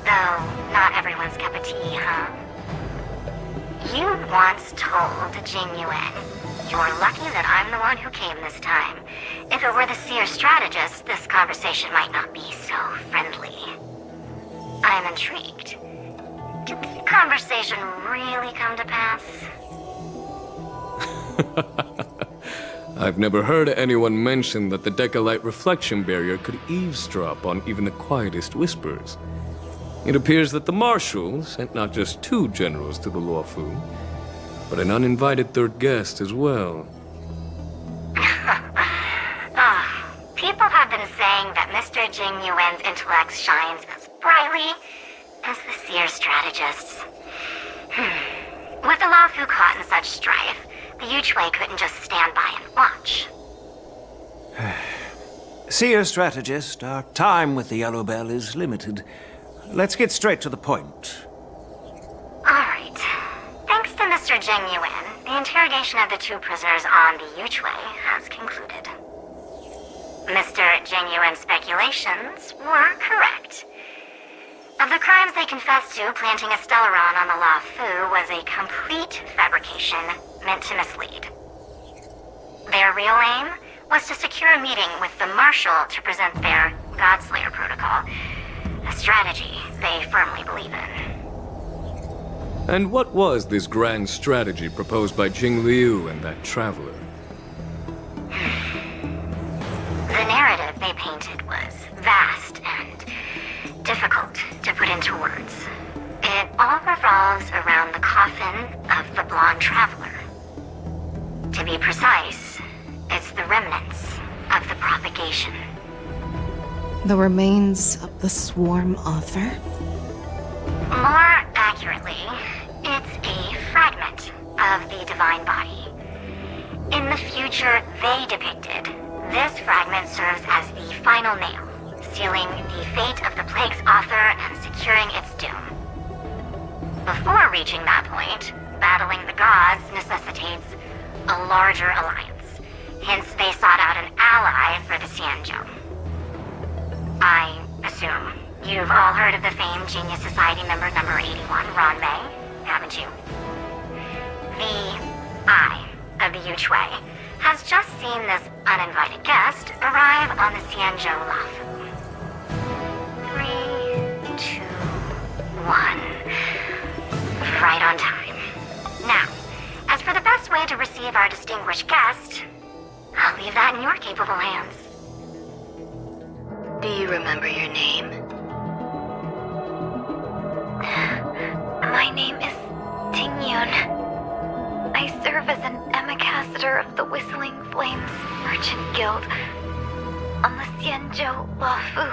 Though, not everyone's cup of tea, huh? You once told Jing Yuan, "You're lucky that I'm the one who came this time. If it were the seer strategist, this conversation might not be so friendly." I'm intrigued. Did the conversation really come to pass? I've never heard anyone mention that the Decalite reflection barrier could eavesdrop on even the quietest whispers. It appears that the Marshal sent not just 2 generals to the Luofu, but an uninvited 3rd guest as well. People have been saying that Mr. Jing Yuan's intellect shines as brightly as the seer strategist's. With the Luofu caught in such strife, the Yuchui couldn't just stand by and watch. Seer strategist, our time with the Yellow Bell is limited. Let's get straight to the point. Alright. Thanks to Mr. Jing Yuan, the interrogation of the 2 prisoners on the Yuchui has concluded. Mr. Jing Yuan's speculations were correct. Of the crimes they confessed to, planting a Stellaron on the Luofu was a complete fabrication meant to mislead. Their real aim was to secure a meeting with the Marshal to present their Godslayer protocol, a strategy they firmly believe in. And what was this grand strategy proposed by Jing Liu and that traveler? The narrative they painted was vast and difficult to put into words. It all revolves around the coffin of the blonde traveler. To be precise, it's the remnants of the propagation. The remains of the swarm author? More accurately, it's a fragment of the divine body. In the future they depicted, this fragment serves as the final nail, sealing the fate of the plague's author and securing its doom. Before reaching that point, battling the gods necessitates a larger alliance. Hence, they sought out an ally for the Xianzhou. I assume you've all heard of the famed Genius Society member number 81, Ron Mei, haven't you? The Eye of the Yuchui has just seen this uninvited guest arrive on the Xianzhou Luofu. 3, 2, 1. Right on time. Now, as for the best way to receive our distinguished guest, I'll leave that in your capable hands. Do you remember your name? My name is afternoon. I serve as an ambassador of the Whistling Flames Merchant Guild on the Xianzhou Law Fu.